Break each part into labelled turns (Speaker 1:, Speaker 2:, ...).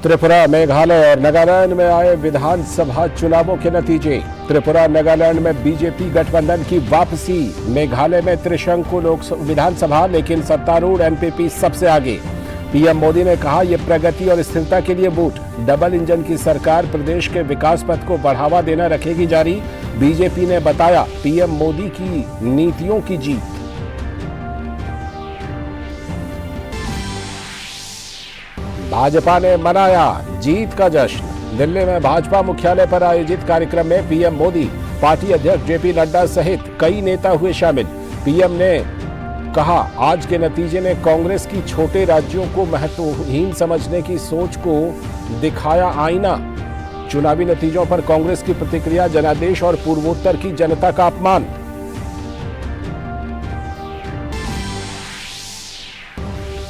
Speaker 1: त्रिपुरा, मेघालय और नागालैंड में आए विधानसभा चुनावों के नतीजे। त्रिपुरा, नागालैंड में बीजेपी गठबंधन की वापसी। मेघालय में त्रिशंकु विधानसभा, लेकिन सत्तारूढ़ एनपीपी सबसे आगे। पीएम मोदी ने कहा, यह प्रगति और स्थिरता के लिए वोट। डबल इंजन की सरकार प्रदेश के विकास पथ को बढ़ावा देना रखेगी जारी। बीजेपी ने बताया पीएम मोदी की नीतियों की जीत। भाजपा ने मनाया जीत का जश्न। दिल्ली में भाजपा मुख्यालय पर आयोजित कार्यक्रम में पीएम मोदी, पार्टी अध्यक्ष जेपी नड्डा सहित कई नेता हुए शामिल। पीएम ने कहा, आज के नतीजे ने कांग्रेस की छोटे राज्यों को महत्वहीन समझने की सोच को दिखाया आईना। चुनावी नतीजों पर कांग्रेस की प्रतिक्रिया, जनादेश और पूर्वोत्तर की जनता का अपमान।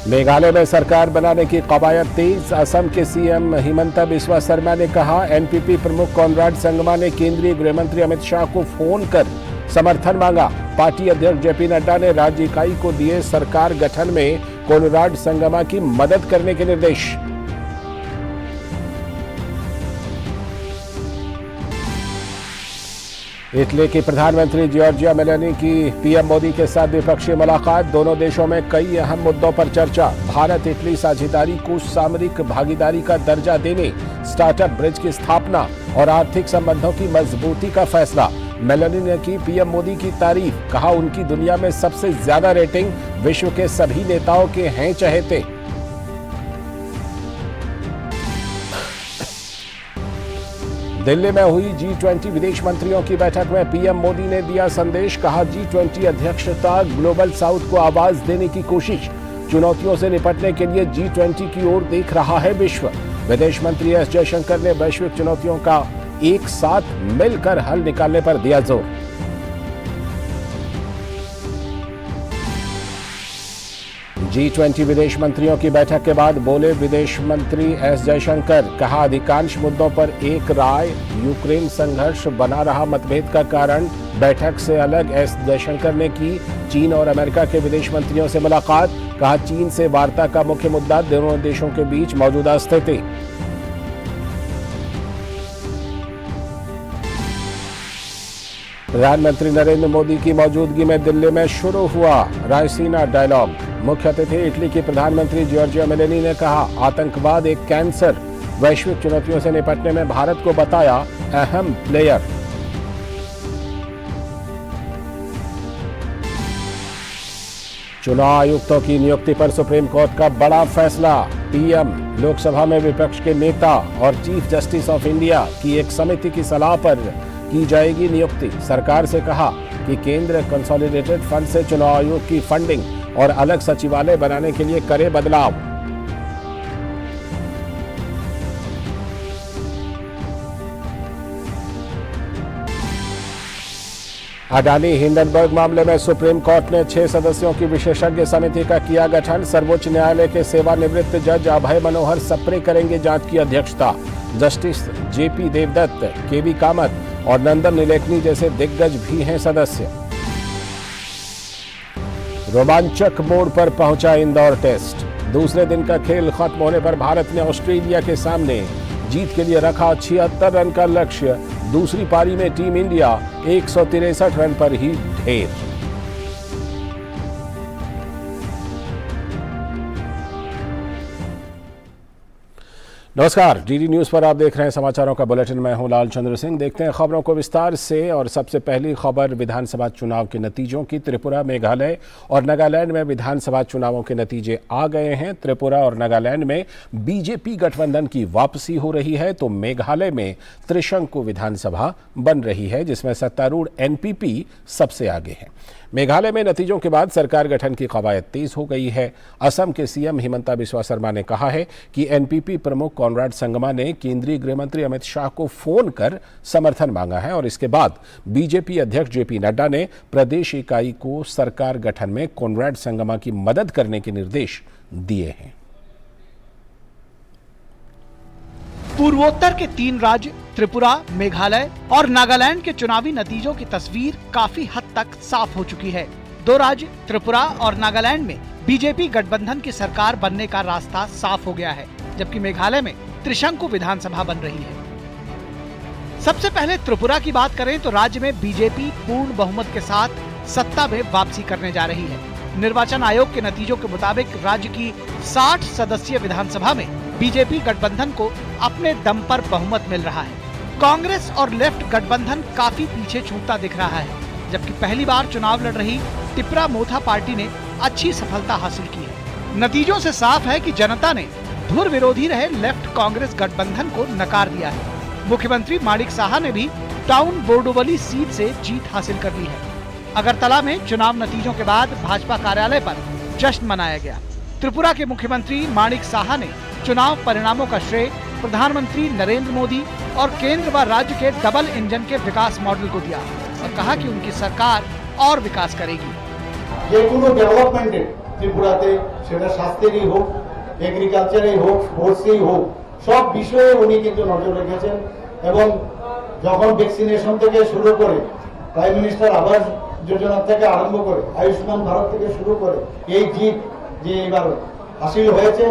Speaker 1: मेघालय में सरकार बनाने की कवायद तेज। असम के सीएम हिमंता बिस्वा शर्मा ने कहा, एनपीपी प्रमुख कॉनराड संगमा ने केंद्रीय गृहमंत्री अमित शाह को फोन कर समर्थन मांगा। पार्टी अध्यक्ष जेपी नड्डा ने राज्य इकाई को दिए सरकार गठन में कॉनराड संगमा की मदद करने के निर्देश। इटली की प्रधानमंत्री जॉर्जिया मेलोनी की पीएम मोदी के साथ द्विपक्षीय मुलाकात। दोनों देशों में कई अहम मुद्दों पर चर्चा। भारत इटली साझेदारी को सामरिक भागीदारी का दर्जा देने, स्टार्टअप ब्रिज की स्थापना और आर्थिक संबंधों की मजबूती का फैसला। मेलोनी ने की पीएम मोदी की तारीफ, कहा उनकी दुनिया में सबसे ज्यादा रेटिंग, विश्व के सभी नेताओं के हैं चहेते। दिल्ली में हुई G20 विदेश मंत्रियों की बैठक में पीएम मोदी ने दिया संदेश, कहा G20 अध्यक्षता ग्लोबल साउथ को आवाज देने की कोशिश। चुनौतियों से निपटने के लिए G20 की ओर देख रहा है विश्व। विदेश मंत्री एस जयशंकर ने वैश्विक चुनौतियों का एक साथ मिलकर हल निकालने पर दिया जोर। G20 विदेश मंत्रियों की बैठक के बाद बोले विदेश मंत्री एस जयशंकर, कहा अधिकांश मुद्दों पर एक राय। यूक्रेन संघर्ष बना रहा मतभेद का कारण। बैठक से अलग एस जयशंकर ने की चीन और अमेरिका के विदेश मंत्रियों से मुलाकात। कहा, चीन से वार्ता का मुख्य मुद्दा दोनों देशों के बीच मौजूदा स्थिति। प्रधानमंत्री नरेंद्र मोदी की मौजूदगी में दिल्ली में शुरू हुआ रायसीना डायलॉग। मुख्य अतिथि इटली की प्रधानमंत्री जॉर्जिया मेलोनी ने कहा, आतंकवाद एक कैंसर। वैश्विक चुनौतियों से निपटने में भारत को बताया अहम प्लेयर। चुनाव आयुक्तों की नियुक्ति पर सुप्रीम कोर्ट का बड़ा फैसला। पीएम, लोकसभा में विपक्ष के नेता और चीफ जस्टिस ऑफ इंडिया की एक समिति की सलाह पर की जाएगी नियुक्ति। सरकार से कहा कि केंद्र कंसोलिडेटेड फंड से चुनाव आयोग की फंडिंग और अलग सचिवालय बनाने के लिए करे बदलाव। अडानी हिंडनबर्ग मामले में सुप्रीम कोर्ट ने 6 सदस्यों की विशेषज्ञ समिति का किया गठन। सर्वोच्च न्यायालय के सेवानिवृत्त जज अभय मनोहर सप्रे करेंगे जांच की अध्यक्षता। जस्टिस जेपी देवदत्त, केवी कामत और नंदन नीलेकनी जैसे दिग्गज भी हैं सदस्य। रोमांचक मोड़ पर पहुंचा इंदौर टेस्ट। दूसरे दिन का खेल खत्म होने पर भारत ने ऑस्ट्रेलिया के सामने जीत के लिए रखा 76 रन का लक्ष्य। दूसरी पारी में टीम इंडिया 163 रन पर ही ढेर। नमस्कार, डीडी न्यूज पर आप देख रहे हैं समाचारों का बुलेटिन। मैं हूं लाल चंद्र सिंह। देखते हैं खबरों को विस्तार से। और सबसे पहली खबर विधानसभा चुनाव के नतीजों की। त्रिपुरा, मेघालय और नागालैंड में विधानसभा चुनावों के नतीजे आ गए हैं। त्रिपुरा और नागालैंड में बीजेपी गठबंधन की वापसी हो रही है, तो मेघालय में त्रिशंकु विधानसभा बन रही है, जिसमें सत्तारूढ़ एनपीपी सबसे आगे है। मेघालय में नतीजों के बाद सरकार गठन की कवायद तेज हो गई है। असम के सीएम हिमंता बिस्वा शर्मा ने कहा है कि एनपीपी प्रमुख कॉनराड संगमा ने केंद्रीय गृहमंत्री अमित शाह को फोन कर समर्थन मांगा है और इसके बाद बीजेपी अध्यक्ष जेपी नड्डा ने प्रदेश इकाई को सरकार गठन में कॉनराड संगमा की मदद करने के निर्देश दिए हैं।
Speaker 2: पूर्वोत्तर के 3 राज्य त्रिपुरा, मेघालय और नागालैंड के चुनावी नतीजों की तस्वीर काफी हद तक साफ हो चुकी है। 2 राज्य त्रिपुरा और नागालैंड में बीजेपी गठबंधन की सरकार बनने का रास्ता साफ हो गया है, जबकि मेघालय में त्रिशंकु विधानसभा बन रही है। सबसे पहले त्रिपुरा की बात करें तो राज्य में बीजेपी पूर्ण बहुमत के साथ सत्ता में वापसी करने जा रही है। निर्वाचन आयोग के नतीजों के मुताबिक राज्य की 60 सदस्यीय विधानसभा में बीजेपी गठबंधन को अपने दम पर बहुमत मिल रहा है। कांग्रेस और लेफ्ट गठबंधन काफी पीछे छूटता दिख रहा है, जबकि पहली बार चुनाव लड़ रही टिपरा मोथा पार्टी ने अच्छी सफलता हासिल की है। नतीजों से साफ है कि जनता ने धुर विरोधी रहे लेफ्ट कांग्रेस गठबंधन को नकार दिया है। मुख्यमंत्री माणिक साहा ने भी टाउन बोर्डोवली सीट से जीत हासिल कर ली है। अगरतला में चुनाव नतीजों के बाद भाजपा कार्यालय पर जश्न मनाया गया। त्रिपुरा के मुख्यमंत्री माणिक साहा ने चुनाव परिणामों का श्रेय प्रधानमंत्री नरेंद्र मोदी और केंद्र व राज्य के डबल इंजन के विकास मॉडल को दिया और कहा कि उनकी सरकार और विकास करेगी।
Speaker 3: যে কোনো ডেভেলপমেন্টে ত্রিপুরাতে সেটা স্বাস্থ্যেরই হোক, এগ্রিকালচারেই হোক, স্পোর্টসেই হোক, সব বিষয়ে উনি কিন্তু নজর রেখেছেন এবং যখন ভ্যাকসিনেশন থেকে শুরু করে প্রাইম মিনিস্টার আবাস যোজনা থেকে আরম্ভ করে আয়ুষ্মান ভারত থেকে শুরু করে এই জিত যে এবার হাসিল হয়েছে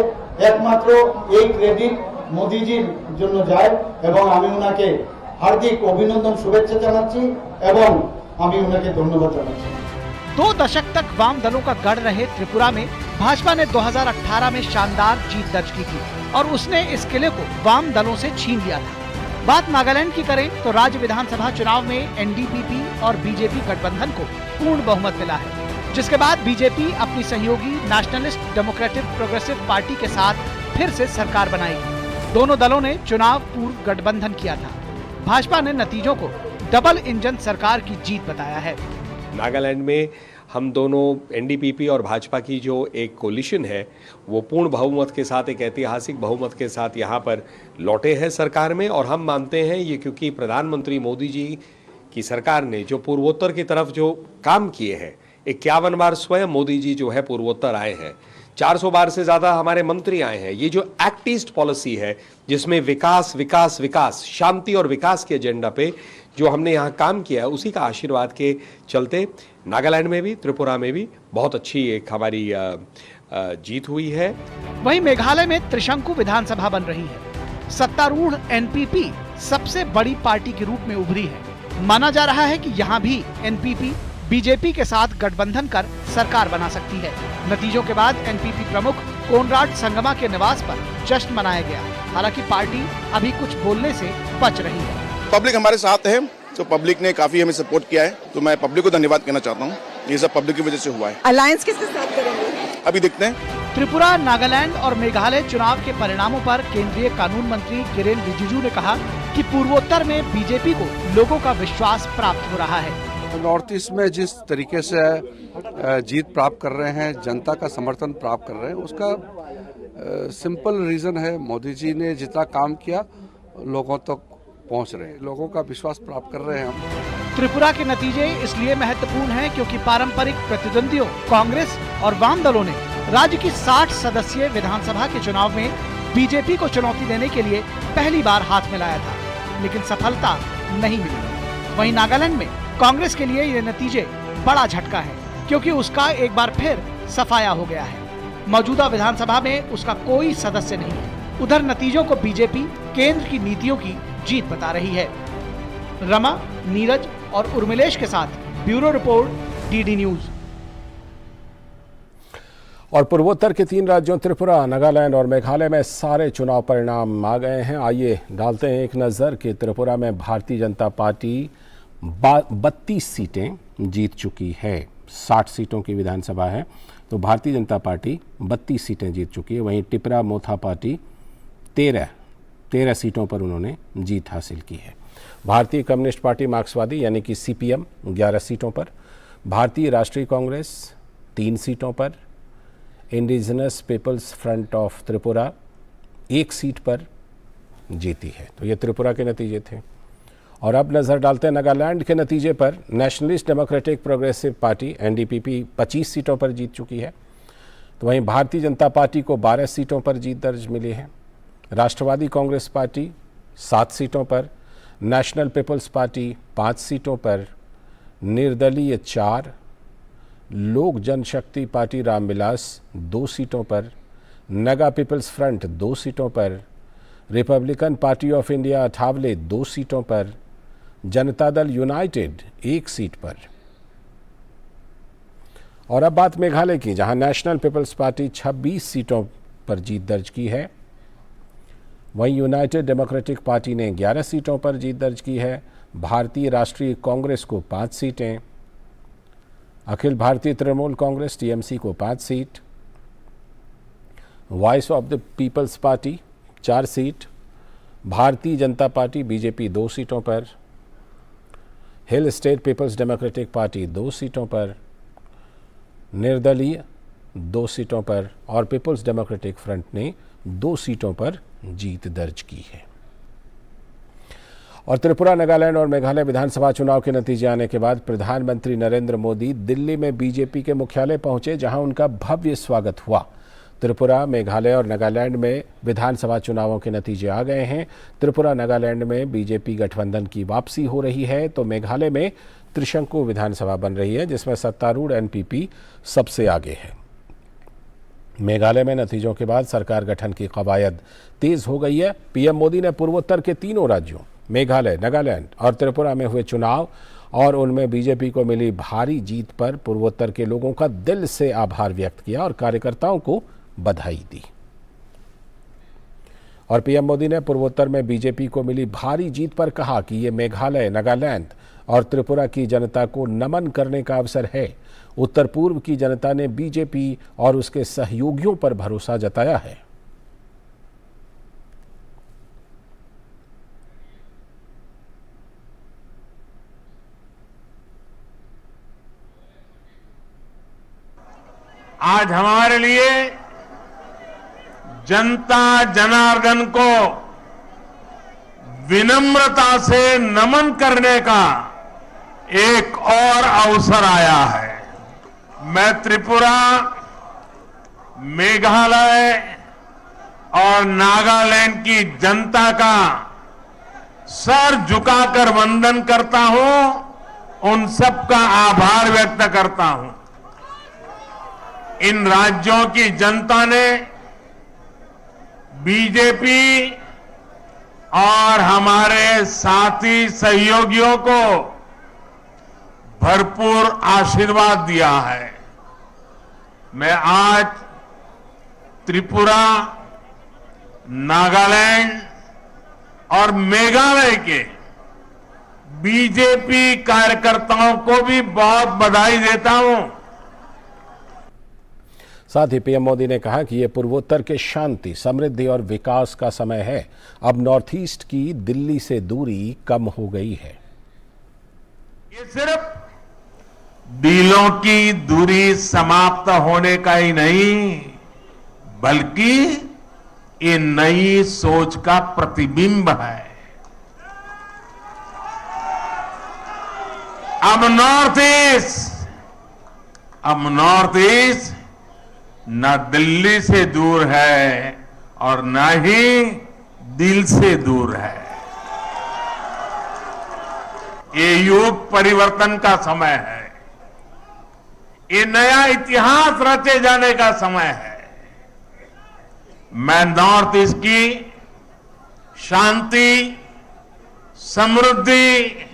Speaker 3: একমাত্র এই ক্রেডিট মোদিজির জন্য যায় এবং আমি ওনাকে হার্দিক অভিনন্দন শুভেচ্ছা জানাচ্ছি এবং আমি ওনাকে ধন্যবাদ জানাচ্ছি।
Speaker 2: 2 दशक तक वाम दलों का गढ़ रहे त्रिपुरा में भाजपा ने 2018 में शानदार जीत दर्ज की थी और उसने इस किले को वाम दलों से छीन लिया था। बात नागालैंड की करें तो राज्य विधानसभा चुनाव में एनडीपीपी और बीजेपी गठबंधन को पूर्ण बहुमत मिला है, जिसके बाद बीजेपी अपनी सहयोगी नेशनलिस्ट डेमोक्रेटिक प्रोग्रेसिव पार्टी के साथ फिर से सरकार बनाएगी। दोनों दलों ने चुनाव पूर्व गठबंधन किया था। भाजपा ने नतीजों को डबल इंजन सरकार की जीत बताया है।
Speaker 4: नागालैंड में हम दोनों एनडीपीपी और भाजपा की जो एक कोलिशन है वो पूर्ण बहुमत के साथ, एक ऐतिहासिक बहुमत के साथ यहाँ पर लौटे हैं सरकार में। और हम मानते हैं ये क्योंकि प्रधानमंत्री मोदी जी की सरकार ने जो पूर्वोत्तर की तरफ जो काम किए हैं, 51 बार स्वयं मोदी जी जो है पूर्वोत्तर आए हैं, 400 बार से ज़्यादा हमारे मंत्री आए हैं। ये जो एक्ट ईस्ट पॉलिसी है जिसमें विकास विकास विकास, शांति और विकास के एजेंडा पे जो हमने यहाँ काम किया है, उसी का आशीर्वाद के चलते नागालैंड में भी त्रिपुरा में भी बहुत अच्छी एक हमारी जीत हुई है।
Speaker 2: वहीं मेघालय में त्रिशंकु विधानसभा बन रही है। सत्तारूढ़ एनपीपी सबसे बड़ी पार्टी के रूप में उभरी है। माना जा रहा है कि यहाँ भी एनपीपी बीजेपी के साथ गठबंधन कर सरकार बना सकती है। नतीजों के बाद एनपीपी प्रमुख कोनराड संगमा के निवास पर जश्न मनाया गया। हालांकि पार्टी अभी कुछ बोलने से बच रही है।
Speaker 5: पब्लिक हमारे साथ है, तो पब्लिक ने काफी हमें सपोर्ट किया है, तो मैं पब्लिक को धन्यवाद कहना चाहता हूँ। ये सब पब्लिक की वजह से हुआ है।
Speaker 6: अलायंस किसके साथ करेंगे
Speaker 5: अभी देखते हैं।
Speaker 2: त्रिपुरा, नागालैंड और मेघालय चुनाव के परिणामों पर केंद्रीय कानून मंत्री किरेन रिजिजू ने कहा कि पूर्वोत्तर में बीजेपी को लोगों का विश्वास प्राप्त हो रहा है।
Speaker 7: नॉर्थ ईस्ट में जिस तरीके से जीत प्राप्त कर रहे हैं, जनता का समर्थन प्राप्त कर रहे हैं, उसका सिंपल रीजन है मोदी जी ने जितना काम किया लोगों तक पहुंच रहे हैं, लोगों का विश्वास प्राप्त कर रहे हैं हम।
Speaker 2: त्रिपुरा के नतीजे इसलिए महत्वपूर्ण हैं क्योंकि पारंपरिक प्रतिद्वंदियों कांग्रेस और वाम दलों ने राज्य की 60 सदस्यीय विधानसभा के चुनाव में बीजेपी को चुनौती देने के लिए पहली बार हाथ मिलाया था, लेकिन सफलता नहीं मिली। वहीं नागालैंड में कांग्रेस के लिए ये नतीजे बड़ा झटका है क्योंकि उसका एक बार फिर सफाया हो गया है। मौजूदा विधानसभा में उसका कोई सदस्य नहीं है। उधर नतीजों को बीजेपी केंद्र की नीतियों की जीत बता रही है। रमा, नीरज और उर्मिलेश के साथ ब्यूरो रिपोर्ट, डीडी न्यूज।
Speaker 1: और पूर्वोत्तर के 3 राज्यों त्रिपुरा, नागालैंड और मेघालय में सारे चुनाव परिणाम आ गए हैं। आइए डालते हैं एक नज़र कि त्रिपुरा में भारतीय जनता पार्टी 32 सीटें जीत चुकी है। 60 सीटों की विधानसभा है, तो भारतीय जनता पार्टी 32 सीटें जीत चुकी है। वहीं टिपरा मोथा पार्टी 13 सीटों पर उन्होंने जीत हासिल की है। भारतीय कम्युनिस्ट पार्टी मार्क्सवादी यानी कि सीपीएम 11 सीटों पर, भारतीय राष्ट्रीय कांग्रेस 3 सीटों पर, indigenous peoples front of Tripura 1 seat पर जीती है। तो ये त्रिपुरा के नतीजे थे। और अब नज़र डालते हैं नागालैंड के नतीजे पर। Nationalist democratic progressive party NDPP 25 सीटों पर जीत चुकी है, तो वहीं भारतीय जनता पार्टी को 12 सीटों पर जीत दर्ज मिली है। राष्ट्रवादी कांग्रेस पार्टी 7 सीटों पर, नेशनल पीपल्स पार्टी 5 सीटों पर, निर्दलीय 4, लोक जनशक्ति पार्टी रामविलास 2 सीटों पर, नगा पीपल्स फ्रंट 2 सीटों पर, Republican party of India Athawale 2 सीटों पर, जनता दल यूनाइटेड 1 सीट पर। और अब बात मेघालय की, जहां नेशनल पीपल्स पार्टी 26 सीटों पर जीत दर्ज की है। वहीं यूनाइटेड डेमोक्रेटिक पार्टी ने 11 सीटों पर जीत दर्ज की है। भारतीय राष्ट्रीय कांग्रेस को 5 सीटें, अखिल भारतीय तृणमूल कांग्रेस टीएमसी को 5 seat, voice of the peoples party 4 seat, Bharatiya Janata party BJP 2 सीटों पर, hill state peoples democratic party 2 सीटों पर, निर्दलीय 2 सीटों पर और पीपल्स डेमोक्रेटिक फ्रंट ने 2 सीटों पर जीत दर्ज की है। और त्रिपुरा, नागालैंड और मेघालय विधानसभा चुनाव के नतीजे आने के बाद प्रधानमंत्री नरेंद्र मोदी दिल्ली में बीजेपी के मुख्यालय पहुंचे, जहां उनका भव्य स्वागत हुआ। त्रिपुरा, मेघालय और नागालैंड में विधानसभा चुनावों के नतीजे आ गए हैं। त्रिपुरा, नागालैंड में बीजेपी गठबंधन की वापसी हो रही है, तो मेघालय में त्रिशंकु विधानसभा बन रही है, जिसमें सत्तारूढ़ एनपीपी सबसे आगे है। मेघालय में नतीजों के बाद सरकार गठन की कवायद तेज हो गई है। पीएम मोदी ने पूर्वोत्तर के तीनों राज्यों मेघालय, नागालैंड और त्रिपुरा में हुए चुनाव और उनमें बीजेपी को मिली भारी जीत पर पूर्वोत्तर के लोगों का दिल से आभार व्यक्त किया और कार्यकर्ताओं को बधाई दी। और पीएम मोदी ने पूर्वोत्तर में बीजेपी को मिली भारी जीत पर कहा कि ये मेघालय, नागालैंड और त्रिपुरा की जनता को नमन करने का अवसर है। उत्तर पूर्व की जनता ने बीजेपी और उसके सहयोगियों पर भरोसा जताया है।
Speaker 6: आज हमारे लिए जनता जनार्दन को विनम्रता से नमन करने का एक और अवसर आया है। मैं त्रिपुरा, मेघालय और नागालैंड की जनता का सर झुकाकर वंदन करता हूं, उन सबका आभार व्यक्त करता हूं। इन राज्यों की जनता ने बीजेपी और हमारे साथी सहयोगियों को भरपूर आशीर्वाद दिया है। मैं आज त्रिपुरा, नागालैंड और मेघालय के बीजेपी कार्यकर्ताओं को भी बहुत बधाई देता हूं।
Speaker 1: साथ ही पीएम मोदी ने कहा कि यह पूर्वोत्तर के शांति, समृद्धि और विकास का समय है। अब नॉर्थ ईस्ट की दिल्ली से दूरी कम हो गई है।
Speaker 6: ये सिर्फ दिलों की दूरी समाप्त होने का ही नहीं, बल्कि ये नई सोच का प्रतिबिंब है। अब नॉर्थ ईस्ट न दिल्ली से दूर है और न ही दिल से दूर है। ये युग परिवर्तन का समय है। ये नया इतिहास रचे जाने का समय है। मैं नॉर्थ ईस्ट की शांति, समृद्धि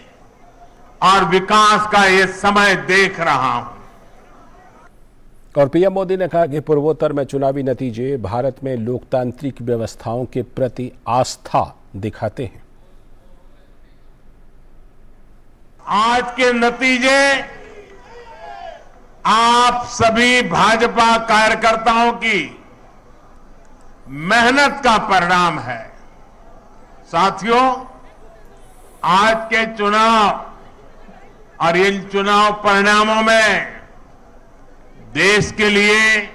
Speaker 6: और विकास का ये समय देख रहा हूं।
Speaker 1: और पीएम मोदी ने कहा कि पूर्वोत्तर में चुनावी नतीजे भारत में लोकतांत्रिक व्यवस्थाओं के प्रति आस्था दिखाते हैं।
Speaker 6: आज के नतीजे आप सभी भाजपा कार्यकर्ताओं की मेहनत का परिणाम है। साथियों, आज के चुनाव और इन चुनाव परिणामों में देश के लिए,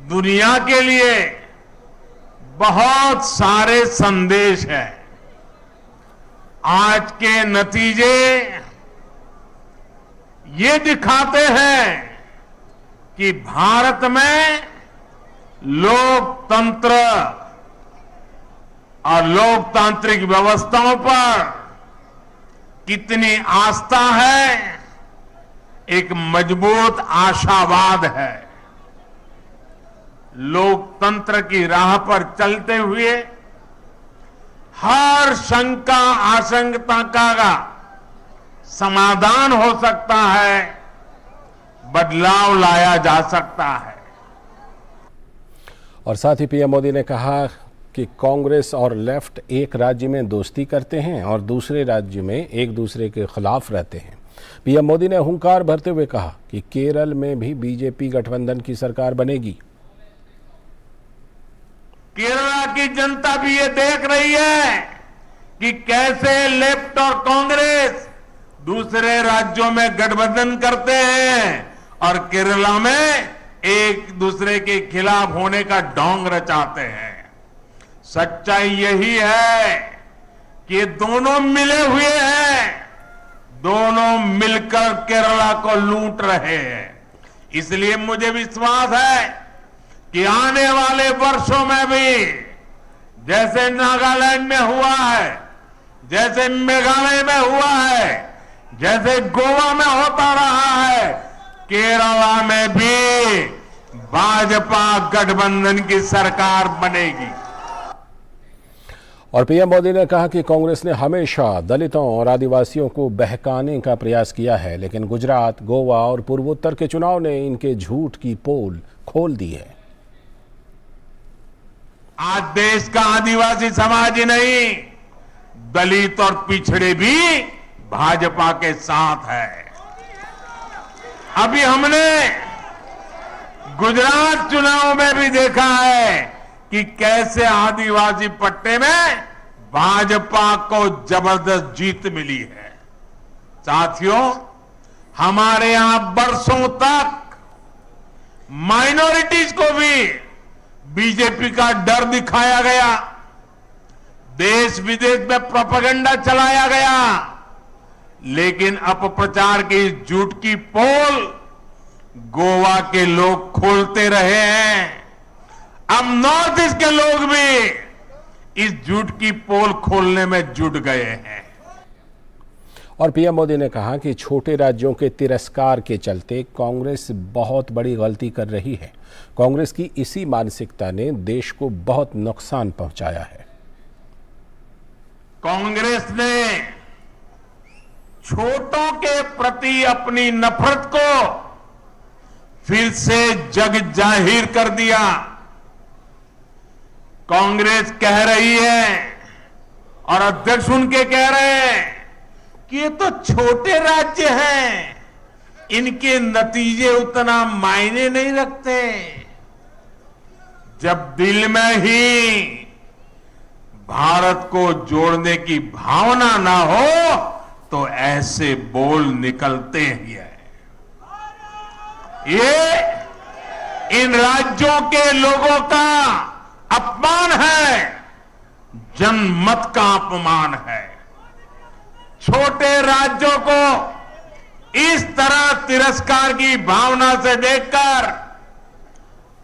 Speaker 6: दुनिया के लिए बहुत सारे संदेश हैं। आज के नतीजे ये दिखाते हैं कि भारत में लोकतंत्र और लोकतांत्रिक व्यवस्थाओं पर कितनी आस्था है, एक मजबूत आशावाद है। लोकतंत्र की राह पर चलते हुए हर शंका आशंका का समाधान हो सकता है, बदलाव लाया जा सकता है।
Speaker 1: और साथ ही पीएम मोदी ने कहा कि कांग्रेस और लेफ्ट एक राज्य में दोस्ती करते हैं और दूसरे राज्य में एक दूसरे के खिलाफ रहते हैं। पीएम मोदी ने हुंकार भरते हुए कहा कि केरल में भी बीजेपी गठबंधन की सरकार बनेगी।
Speaker 6: केरला की जनता भी ये देख रही है कि कैसे लेफ्ट और कांग्रेस दूसरे राज्यों में गठबंधन करते हैं और केरला में एक दूसरे के खिलाफ होने का ढोंग रचाते हैं। सच्चाई यही है कि दोनों मिले हुए हैं, दोनों मिलकर केरला को लूट रहे हैं। इसलिए मुझे विश्वास है कि आने वाले वर्षों में भी जैसे नागालैंड में हुआ है, जैसे मेघालय में हुआ है, जैसे गोवा में होता रहा है, केरला में भी भाजपा गठबंधन की सरकार बनेगी।
Speaker 1: और पीएम मोदी ने कहा कि कांग्रेस ने हमेशा दलितों और आदिवासियों को बहकाने का प्रयास किया है, लेकिन गुजरात, गोवा और पूर्वोत्तर के चुनाव ने इनके झूठ की पोल खोल दी है।
Speaker 6: आज देश का आदिवासी समाज ही नहीं, दलित और पिछड़े भी भाजपा के साथ है। अभी हमने गुजरात चुनाव में भी देखा है कि कैसे आदिवासी पट्टे में भाजपा को जबरदस्त जीत मिली है। साथियों, हमारे यहां बरसों तक माइनॉरिटीज को भी बीजेपी का डर दिखाया गया, देश विदेश में प्रोपेगेंडा चलाया गया, लेकिन अपप्रचार की झूठ की पोल गोवा के लोग खोलते रहे हैं। अब नॉर्थ ईस्ट के लोग भी इस झूठ की पोल खोलने में जुट गए हैं।
Speaker 1: और पीएम मोदी ने कहा कि छोटे राज्यों के तिरस्कार के चलते कांग्रेस बहुत बड़ी गलती कर रही है। कांग्रेस की इसी मानसिकता ने देश को बहुत नुकसान पहुंचाया है।
Speaker 6: कांग्रेस ने छोटों के प्रति अपनी नफरत को फिर से जग जाहिर कर दिया। कांग्रेस कह रही है और अध्यक्ष उनके कह रहे हैं कि ये तो छोटे राज्य हैं, इनके नतीजे उतना मायने नहीं रखते। जब दिल में ही भारत को जोड़ने की भावना ना हो तो ऐसे बोल निकलते ही है। ये इन राज्यों के लोगों का अपमान है, जनमत का अपमान है। छोटे राज्यों को इस तरह तिरस्कार की भावना से देखकर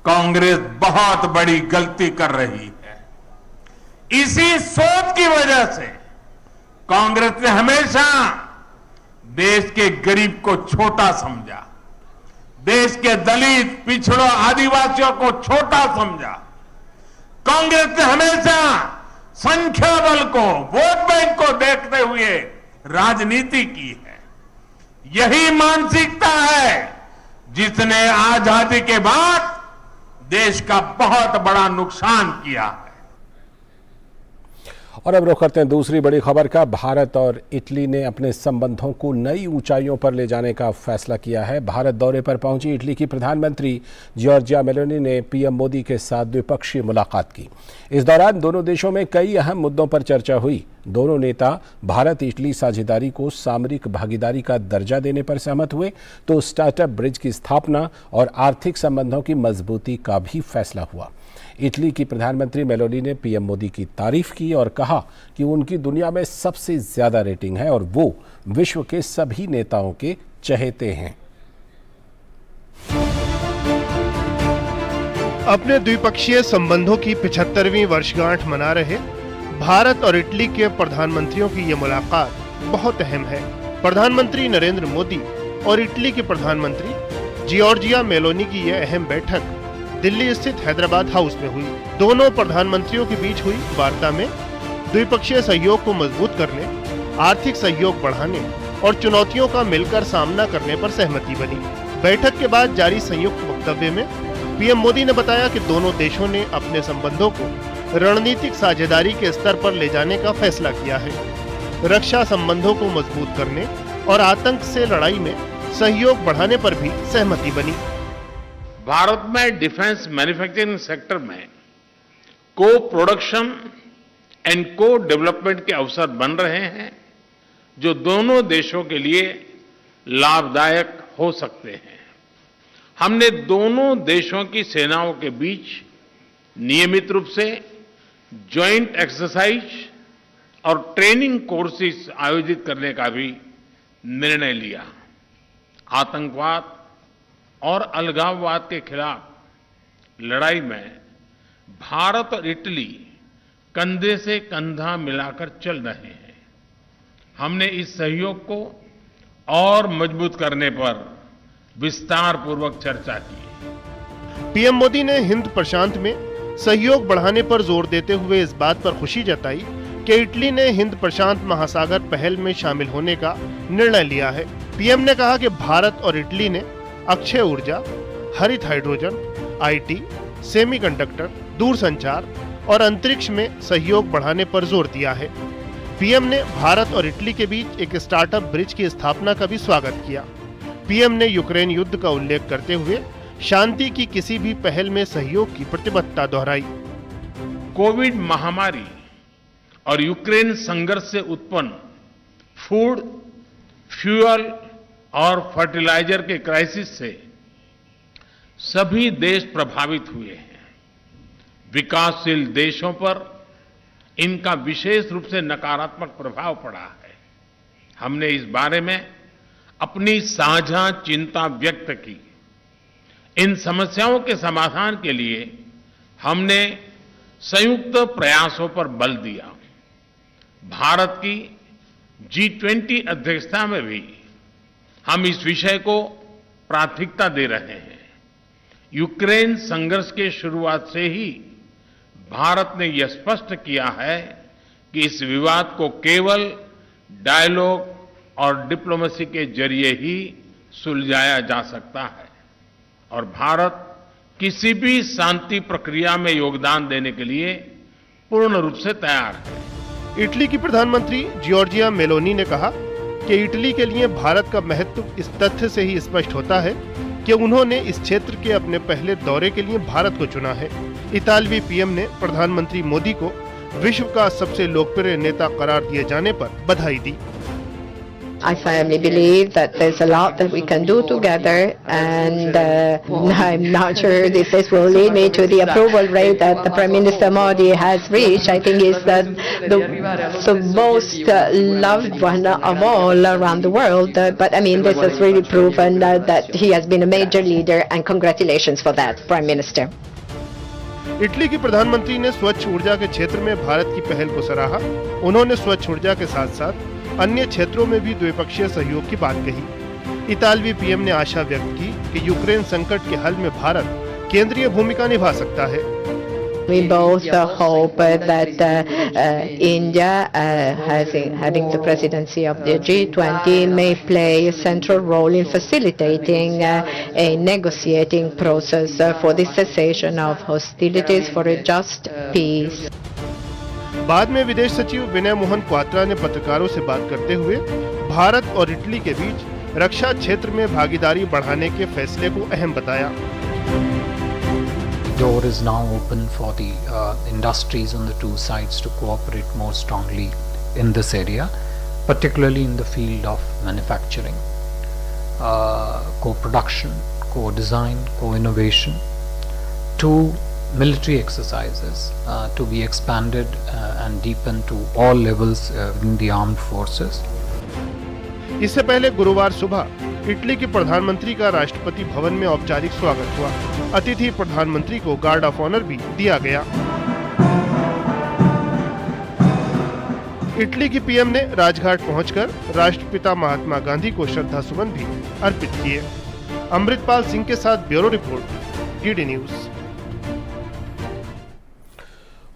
Speaker 6: कांग्रेस बहुत बड़ी गलती कर रही है। इसी सोच की वजह से कांग्रेस ने हमेशा देश के गरीब को छोटा समझा, देश के दलित, पिछड़ों, आदिवासियों को छोटा समझा। कांग्रेस ने हमेशा संख्या बल को, वोट बैंक को देखते हुए राजनीति की है। यही मानसिकता है जिसने आजादी के बाद देश का बहुत बड़ा नुकसान किया है।
Speaker 1: और अब रुख करते हैं दूसरी बड़ी खबर का। भारत और इटली ने अपने संबंधों को नई ऊंचाइयों पर ले जाने का फैसला किया है। भारत दौरे पर पहुंची इटली की प्रधानमंत्री जॉर्जिया मेलोनी ने पीएम मोदी के साथ द्विपक्षीय मुलाकात की। इस दौरान दोनों देशों में कई अहम मुद्दों पर चर्चा हुई। दोनों नेता भारत इटली साझेदारी को सामरिक भागीदारी का दर्जा देने पर सहमत हुए, तो स्टार्टअप ब्रिज की स्थापना और आर्थिक संबंधों की मजबूती का भी फैसला हुआ। इटली की प्रधानमंत्री मेलोनी ने पीएम मोदी की तारीफ की और कहा कि उनकी दुनिया में सबसे ज्यादा रेटिंग है और वो विश्व के सभी नेताओं के चहेते हैं।
Speaker 8: अपने द्विपक्षीय संबंधों की 75वीं वर्षगांठ मना रहे भारत और इटली के प्रधानमंत्रियों की ये मुलाकात बहुत अहम है। प्रधानमंत्री नरेंद्र मोदी और इटली के प्रधानमंत्री जॉर्जिया मेलोनी की यह अहम बैठक दिल्ली स्थित हैदराबाद हाउस में हुई। दोनों प्रधानमंत्रियों के बीच हुई वार्ता में द्विपक्षीय सहयोग को मजबूत करने, आर्थिक सहयोग बढ़ाने और चुनौतियों का मिलकर सामना करने पर सहमति बनी। बैठक के बाद जारी संयुक्त वक्तव्य में पीएम मोदी ने बताया कि दोनों देशों ने अपने संबंधों को रणनीतिक साझेदारी के स्तर पर ले जाने का फैसला किया है। रक्षा संबंधों को मजबूत करने और आतंक से लड़ाई में सहयोग बढ़ाने पर भी सहमति बनी।
Speaker 6: भारत में डिफेंस मैन्युफैक्चरिंग सेक्टर में को प्रोडक्शन एंड को डेवलपमेंट के अवसर बन रहे हैं, जो दोनों देशों के लिए लाभदायक हो सकते हैं। हमने दोनों देशों की सेनाओं के बीच नियमित रूप से जॉइंट एक्सरसाइज और ट्रेनिंग कोर्सेज आयोजित करने का भी निर्णय लिया। आतंकवाद और अलगाववाद के खिलाफ लड़ाई में भारत और इटली कंधे से कंधा मिलाकर चल रहे हैं। हमने इस सहयोग को और मजबूत करने पर विस्तार पूर्वक चर्चा की।
Speaker 8: पीएम मोदी ने हिंद प्रशांत में सहयोग बढ़ाने पर जोर देते हुए इस बात पर खुशी जताई कि इटली ने हिंद प्रशांत महासागर पहल में शामिल होने का निर्णय लिया है। पीएम ने कहा कि भारत और इटली ने अक्षय ऊर्जा, हरित हाइड्रोजन, आईटी, सेमीकंडक्टर, दूरसंचार और अंतरिक्ष में सहयोग बढ़ाने पर जोर दिया है। पीएम ने भारत और इटली के बीच एक स्टार्टअप ब्रिज की स्थापना का भी स्वागत किया। पीएम ने यूक्रेन युद्ध का उल्लेख करते हुए शांति की किसी भी पहल में सहयोग की प्रतिबद्धता दोहराई।
Speaker 6: कोविड महामारी और यूक्रेन संघर्ष से उत्पन्न फूड, फ्यूल और फर्टिलाइजर के क्राइसिस से सभी देश प्रभावित हुए हैं। विकासशील देशों पर इनका विशेष रूप से नकारात्मक प्रभाव पड़ा है। हमने इस बारे में अपनी साझा चिंता व्यक्त की। इन समस्याओं के समाधान के लिए हमने संयुक्त प्रयासों पर बल दिया। भारत की G20 अध्यक्षता में भी हम इस विषय को प्राथमिकता दे रहे हैं। यूक्रेन संघर्ष के शुरुआत से ही भारत ने यह स्पष्ट किया है कि इस विवाद को केवल डायलॉग और डिप्लोमेसी के जरिए ही सुलझाया जा सकता है और भारत किसी भी शांति प्रक्रिया में योगदान देने के लिए पूर्ण रूप से तैयार है।
Speaker 8: इटली की प्रधानमंत्री जॉर्जिया मेलोनी ने कहा कि इटली के लिए भारत का महत्व इस तथ्य से ही स्पष्ट होता है कि उन्होंने इस क्षेत्र के अपने पहले दौरे के लिए भारत को चुना है। इतालवी पीएम ने प्रधानमंत्री मोदी को विश्व का सबसे लोकप्रिय नेता करार दिए जाने पर बधाई दी।
Speaker 9: I firmly believe that there's a lot that we can do together, and I'm not sure if this will lead me to the approval rate that the Prime Minister Modi has reached. I think he's the most loved one of all around the world. But I mean, this has really proven that he has been a major leader, and congratulations for that, Prime Minister.
Speaker 8: Italy की प्रधानमंत्री ने स्वच्छ ऊर्जा के क्षेत्र में भारत की पहल को सराहा। उन्होंने स्वच्छ ऊर्जा के साथ साथ अन्य क्षेत्रों में भी द्विपक्षीय सहयोग की बात कही। इतालवी पीएम ने आशा व्यक्त की कि यूक्रेन संकट के हल में भारत केंद्रीय भूमिका निभा सकता है।
Speaker 9: We both hope that India, having the presidency of the G20, may play a central role in facilitating a negotiating process for the cessation of hostilities for a just peace.
Speaker 8: बाद में विदेश सचिव विनय मोहन क्वात्रा ने पत्रकारों से बात करते हुए भारत और इटली के बीच रक्षा क्षेत्र में भागीदारी बढ़ाने के फैसले को अहम बताया।
Speaker 10: Door is now open for the industries on the two sides to cooperate more strongly in this area, particularly in the field of manufacturing, co-production, co-design, co-innovation, to military exercises to be expanded and deepened to all levels in the armed forces.
Speaker 8: इससे पहले गुरुवार सुबह Italy के प्रधानमंत्री का राष्ट्रपति भवन में औपचारिक स्वागत हुआ। अतिथि प्रधानमंत्री को गार्ड ऑफ ऑनर भी दिया गया। इटली की पीएम ने राजघाट पहुंचकर राष्ट्रपिता महात्मा गांधी को श्रद्धा सुमन भी अर्पित किए। अमृतपाल सिंह के साथ ब्यूरो रिपोर्ट, डीडी न्यूज।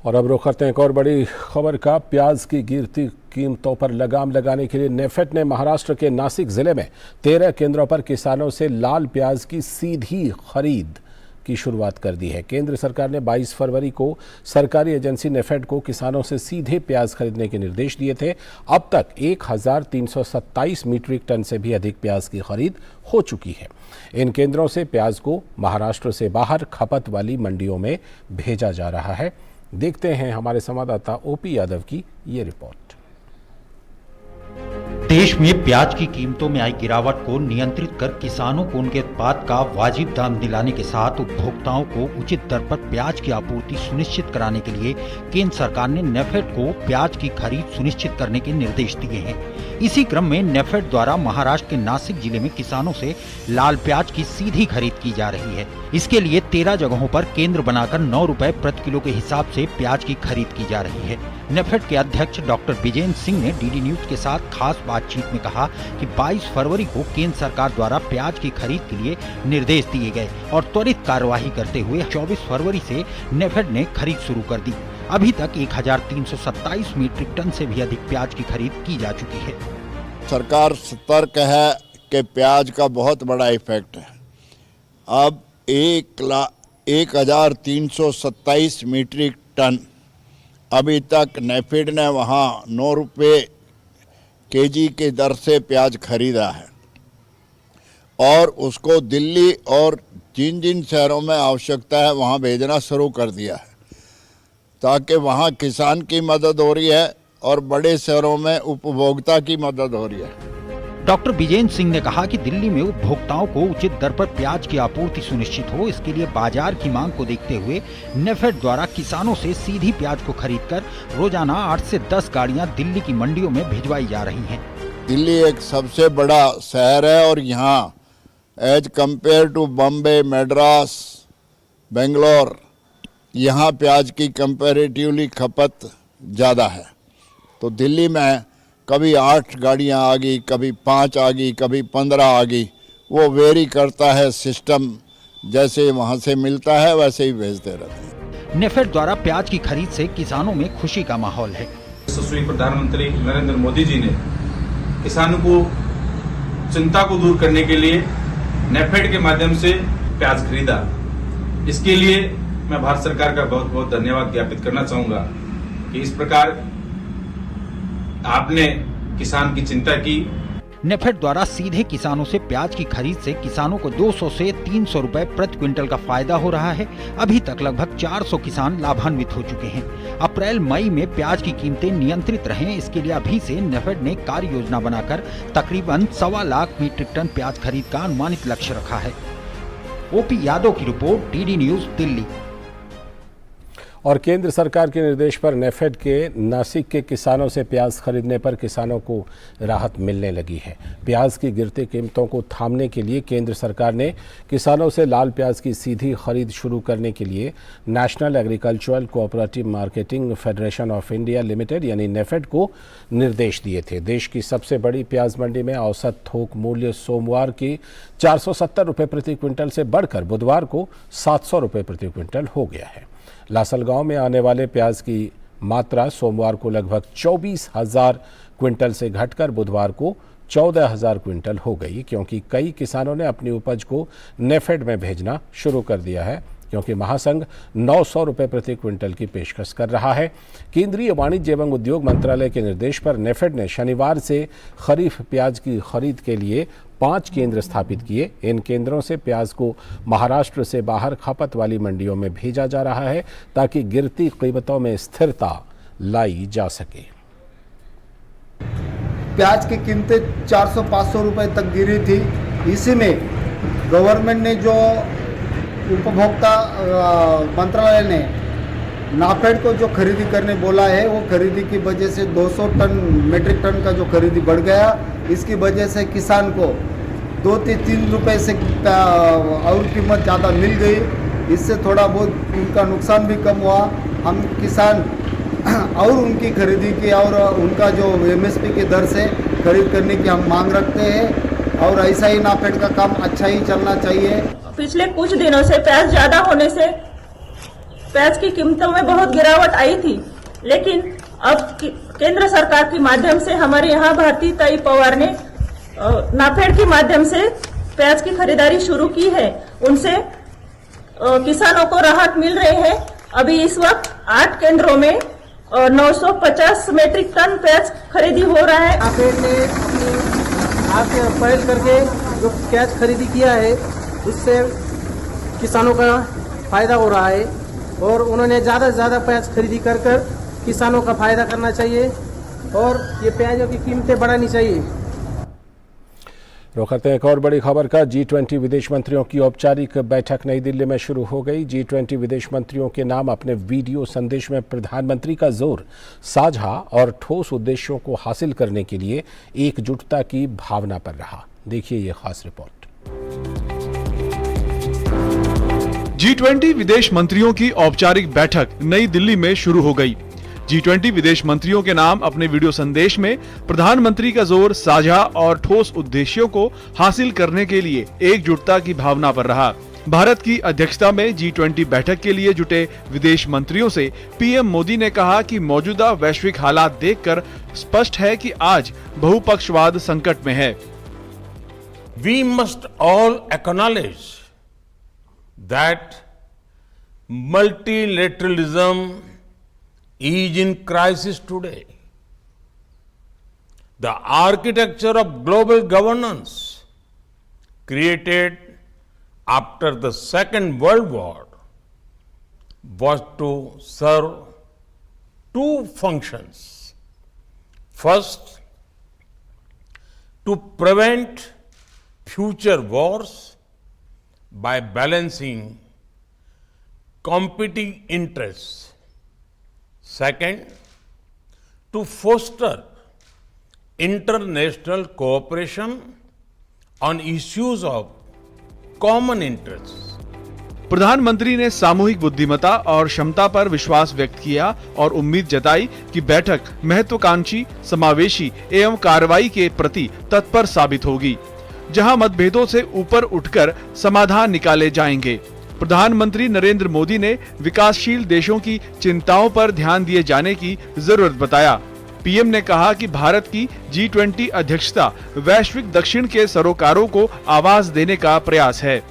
Speaker 1: और अब रुख करते हैं एक और बड़ी खबर का। प्याज की गिरती कीमतों पर लगाम लगाने के लिए नेफेड ने महाराष्ट्र के नासिक जिले में 13 केंद्रों पर किसानों से लाल प्याज की सीधी खरीद की शुरुआत कर दी है। केंद्र सरकार ने 22 फरवरी को सरकारी एजेंसी नेफेड को किसानों से सीधे प्याज खरीदने के निर्देश दिए थे। अब तक 1327 मीट्रिक टन से भी अधिक प्याज की खरीद हो चुकी है। इन केंद्रों से प्याज को महाराष्ट्र से बाहर खपत वाली मंडियों में भेजा जा रहा है। देखते हैं हमारे संवाददाता ओपी यादव की ये रिपोर्ट।
Speaker 11: देश में प्याज की कीमतों में आई गिरावट को नियंत्रित कर किसानों को उनके उत्पाद का वाजिब दाम दिलाने के साथ उपभोक्ताओं को उचित दर पर प्याज की आपूर्ति सुनिश्चित कराने के लिए केंद्र सरकार ने नेफेड को प्याज की खरीद सुनिश्चित करने के निर्देश दिए हैं। इसी क्रम में नेफेड द्वारा महाराष्ट्र के नासिक जिले में किसानों से लाल प्याज की सीधी खरीद की जा रही है। इसके लिए 13 जगहों पर केंद्र बनाकर 9 रुपए प्रति किलो के हिसाब से प्याज की खरीद की जा रही है। नेफेड के अध्यक्ष डॉक्टर विजेंद्र सिंह ने डीडी न्यूज के साथ खास बातचीत में कहा कि 22 फरवरी को केंद्र सरकार द्वारा प्याज की खरीद के लिए निर्देश दिए गए और त्वरित कार्यवाही करते हुए 24 फरवरी से नेफेड ने खरीद शुरू कर दी। अभी तक 1327 मीट्रिक टन से भी अधिक प्याज की खरीद की जा चुकी है।
Speaker 12: सरकार सतर्क है कि प्याज का बहुत बड़ा इफेक्ट है। अब 1327 मीट्रिक टन अभी तक नेफेड ने वहाँ 9 रुपये केजी के दर से प्याज खरीदा है और उसको दिल्ली और जिन जिन शहरों में आवश्यकता है वहाँ भेजना शुरू कर दिया है, ताकि वहाँ किसान की मदद हो रही है और बड़े शहरों में उपभोक्ता की मदद हो रही है।
Speaker 11: डॉक्टर विजेंद्र सिंह ने कहा कि दिल्ली में उपभोक्ताओं को उचित दर पर प्याज की आपूर्ति सुनिश्चित हो, इसके लिए बाजार की मांग को देखते हुए नेफेड द्वारा किसानों से सीधी प्याज को खरीदकर रोजाना 8 से 10 गाड़ियां दिल्ली की मंडियों में भिजवाई जा रही हैं।
Speaker 12: दिल्ली एक सबसे बड़ा शहर है और यहाँ as compare to Bombay, Madras, Bangalore, यहाँ प्याज की कंपैरेटिवली खपत ज़्यादा है। तो दिल्ली में कभी 8 गाड़ियां आ गई, कभी 5 आ गई, कभी 15 आ गई, वो वेरी करता है। सिस्टम जैसे वहां से मिलता है वैसे ही भेजते रहते हैं।
Speaker 11: नेफेड द्वारा प्याज की खरीद से किसानों में खुशी का माहौल है।
Speaker 13: यशस्वी प्रधानमंत्री नरेंद्र मोदी जी ने किसानों को चिंता को दूर करने के लिए नेफेड के माध्यम से प्याज खरीदा। इसके लिए मैं भारत सरकार का बहुत बहुत धन्यवाद ज्ञापित करना चाहूंगा कि इस प्रकार आपने किसान की चिंता की।
Speaker 11: नेफेड द्वारा सीधे किसानों से प्याज की खरीद से किसानों को 200 से 300 रुपए प्रति क्विंटल का फायदा हो रहा है। अभी तक लगभग 400 किसान लाभान्वित हो चुके हैं। अप्रैल मई में प्याज की कीमतें नियंत्रित रहें, इसके लिए अभी से नेफेड ने कार्य योजना बनाकर तकरीबन 1.25 लाख मीट्रिक टन प्याज खरीद का अनुमानित लक्ष्य रखा है। ओपी यादव की रिपोर्ट, डीडी न्यूज, दिल्ली।
Speaker 1: और केंद्र सरकार के निर्देश पर नेफेड के नासिक के किसानों से प्याज खरीदने पर किसानों को राहत मिलने लगी है। प्याज की गिरती कीमतों को थामने के लिए केंद्र सरकार ने किसानों से लाल प्याज की सीधी खरीद शुरू करने के लिए national agricultural cooperative marketing federation of India limited यानी नेफेड को निर्देश दिए थे। देश की सबसे बड़ी प्याज मंडी में औसत थोक मूल्य सोमवार की 470 रुपये प्रति क्विंटल से बढ़कर बुधवार को 700 रुपये प्रति क्विंटल हो गया है। लासलगांव में आने वाले प्याज की मात्रा सोमवार को लगभग 24,000 क्विंटल से घटकर बुधवार को 14,000 क्विंटल हो गई, क्योंकि कई किसानों ने अपनी उपज को नेफेड में भेजना शुरू कर दिया है, क्योंकि महासंघ 900 रुपये प्रति क्विंटल की पेशकश कर रहा है। केंद्रीय वाणिज्य एवं उद्योग मंत्रालय के निर्देश पर नेफेड ने शनिवार से खरीफ प्याज की खरीद के लिए 5 केंद्र स्थापित किए। इन केंद्रों से प्याज को महाराष्ट्र से बाहर खपत वाली मंडियों में भेजा जा रहा है, ताकि गिरती कीमतों में स्थिरता लाई जा सके।
Speaker 14: प्याज की कीमतें 400-500 रुपए तक गिरी थी। इसी में गवर्नमेंट ने जो उपभोक्ता मंत्रालय ने नाफेड को जो खरीदी करने बोला है, वो खरीदी की वजह से 200 मीट्रिक टन का जो खरीदी बढ़ गया। इसकी वजह से किसान को 2-3 रुपए से और कीमत ज़्यादा मिल गई। इससे थोड़ा बहुत उनका नुकसान भी कम हुआ। हम किसान और उनकी खरीदी की और उनका जो MSP की दर से खरीद करने की हम मांग रखते हैं और ऐसा ही नाफेड का काम अच्छा ही चलना चाहिए।
Speaker 15: पिछले कुछ दिनों से प्याज ज़्यादा होने से प्याज की कीमतों में बहुत गिरावट आई थी, लेकिन अब केंद्र सरकार के माध्यम से हमारे यहाँ भारतीताई पवार ने नाफेड के माध्यम से प्याज की खरीदारी शुरू की है। उनसे किसानों को राहत मिल रही है। अभी इस वक्त 8 केंद्रों में 950 मेट्रिक टन प्याज खरीदी हो रहा है।
Speaker 14: नाफेड ने अपनी पहल करके जो प्याज खरीदी किया है उससे किसानों का फायदा हो रहा है और उन्होंने ज़्यादा से ज़्यादा प्याज खरीदी कर किसानों का फायदा करना चाहिए और ये प्याजों की कीमतें बढ़ानी चाहिए।
Speaker 1: रुख करते हैं एक और बड़ी खबर का। G20 विदेश मंत्रियों की औपचारिक बैठक नई दिल्ली में शुरू हो गई। G20 विदेश मंत्रियों के नाम अपने वीडियो संदेश में प्रधानमंत्री का जोर साझा और ठोस उद्देश्यों को हासिल करने के लिए एकजुटता की भावना पर रहा। देखिए ये खास रिपोर्ट।
Speaker 16: G20 विदेश मंत्रियों की औपचारिक बैठक नई दिल्ली में शुरू हो गई। G20 विदेश मंत्रियों के नाम अपने वीडियो संदेश में प्रधानमंत्री का जोर साझा और ठोस उद्देश्यों को हासिल करने के लिए एकजुटता की भावना पर रहा। भारत की अध्यक्षता में G20 बैठक के लिए जुटे विदेश मंत्रियों से पीएम मोदी ने कहा कि मौजूदा वैश्विक हालात देखकर स्पष्ट है कि आज बहुपक्षवाद संकट में है।
Speaker 6: We must all acknowledge that multilateralism is in crisis today. The architecture of global governance created after the Second World War was to serve two functions. First, to prevent future wars by balancing competing interests. Second, to foster international cooperation on issues of common interests.
Speaker 16: प्रधानमंत्री ने सामूहिक बुद्धिमत्ता और क्षमता पर विश्वास व्यक्त किया और उम्मीद जताई कि बैठक महत्वाकांक्षी, समावेशी एवं कार्रवाई के प्रति तत्पर साबित होगी, जहां मतभेदों से ऊपर उठकर समाधान निकाले जाएंगे। प्रधानमंत्री नरेंद्र मोदी ने विकासशील देशों की चिंताओं पर ध्यान दिए जाने की जरूरत बताया। पीएम ने कहा कि भारत की G20 अध्यक्षता वैश्विक दक्षिण के सरोकारों को आवाज देने का प्रयास है।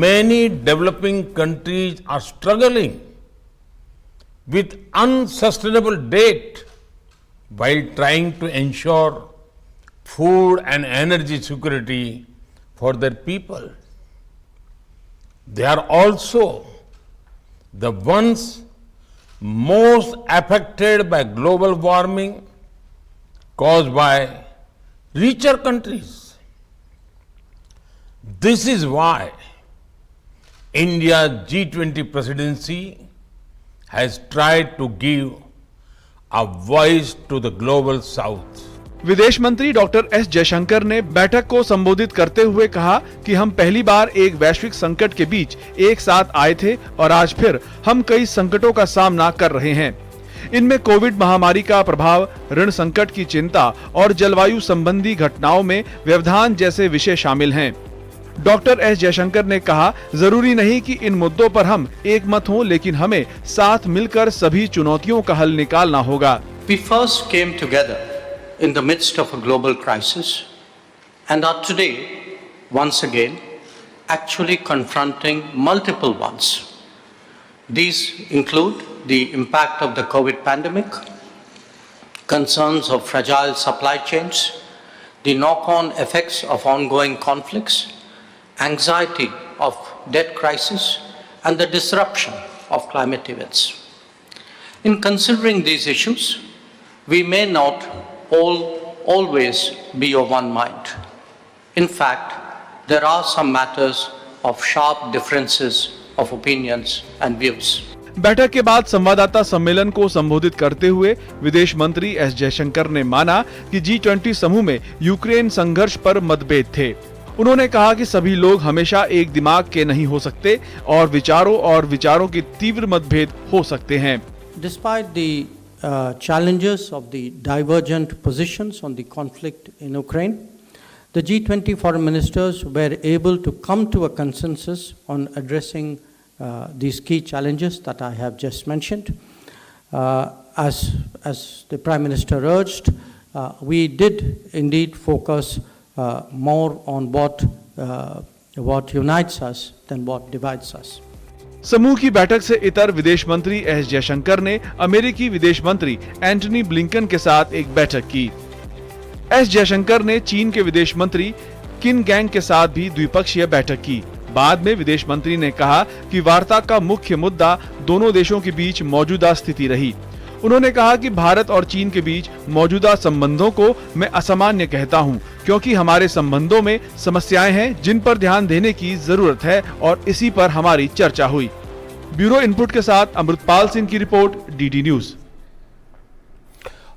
Speaker 6: Many developing countries are struggling with unsustainable debt while trying to ensure food and energy security for their people. They are also the ones most affected by global warming caused by richer countries. This is why India's G20 presidency has tried to give a voice to the global south.
Speaker 16: विदेश मंत्री doctor S Jaishankar ने बैठक को संबोधित करते हुए कहा कि हम पहली बार एक वैश्विक संकट के बीच एक साथ आए थे और आज फिर हम कई संकटों का सामना कर रहे हैं। इनमें कोविड महामारी का प्रभाव, ऋण संकट की चिंता और जलवायु संबंधी घटनाओं में व्यवधान जैसे विषय शामिल हैं। डॉक्टर एस जयशंकर ने कहा, जरूरी नहीं कि इन मुद्दों पर हम एक मत हों, लेकिन हमें साथ मिलकर सभी चुनौतियों का हल निकालना होगा।
Speaker 17: We first came together in the midst of a global crisis and are today once again actually confronting multiple ones. These include the impact of the COVID pandemic, concerns of fragile supply chains, the knock-on effects of ongoing conflicts, anxiety of debt crisis, and the disruption of climate events. In considering these issues, we may not always be of one mind. In fact, there are some matters of sharp differences of opinions and views.
Speaker 16: बैठक के बाद संवाददाता सम्मेलन को संबोधित करते हुए विदेश मंत्री एस जयशंकर ने माना कि G20 समूह में यूक्रेन संघर्ष पर मतभेद थे। उन्होंने कहा कि सभी लोग हमेशा एक दिमाग के नहीं हो सकते और विचारों की तीव्र मतभेद हो सकते हैं।
Speaker 17: Despite the challenges of the divergent positions on the conflict in Ukraine, the G20 foreign ministers were able to come to a consensus on addressing these key challenges that I have just mentioned. As the Prime Minister urged, we did indeed focus more on what unites us than what divides us.
Speaker 16: समूह की बैठक से इतर विदेश मंत्री S Jaishankar ने अमेरिकी विदेश मंत्री एंटनी ब्लिंकन के साथ एक बैठक की। एस जयशंकर ने चीन के विदेश मंत्री किन गैंग के साथ भी द्विपक्षीय बैठक की। बाद में विदेश मंत्री ने कहा कि वार्ता का मुख्य मुद्दा दोनों देशों के बीच मौजूदा स्थिति रही। उन्होंने कहा कि भारत और चीन के बीच मौजूदा संबंधों को मैं असामान्य कहता हूं, क्योंकि हमारे संबंधों में समस्याएं हैं जिन पर ध्यान देने की जरूरत है और इसी पर हमारी चर्चा हुई। ब्यूरो इनपुट के साथ अमृतपाल सिंह की रिपोर्ट, डीडी न्यूज।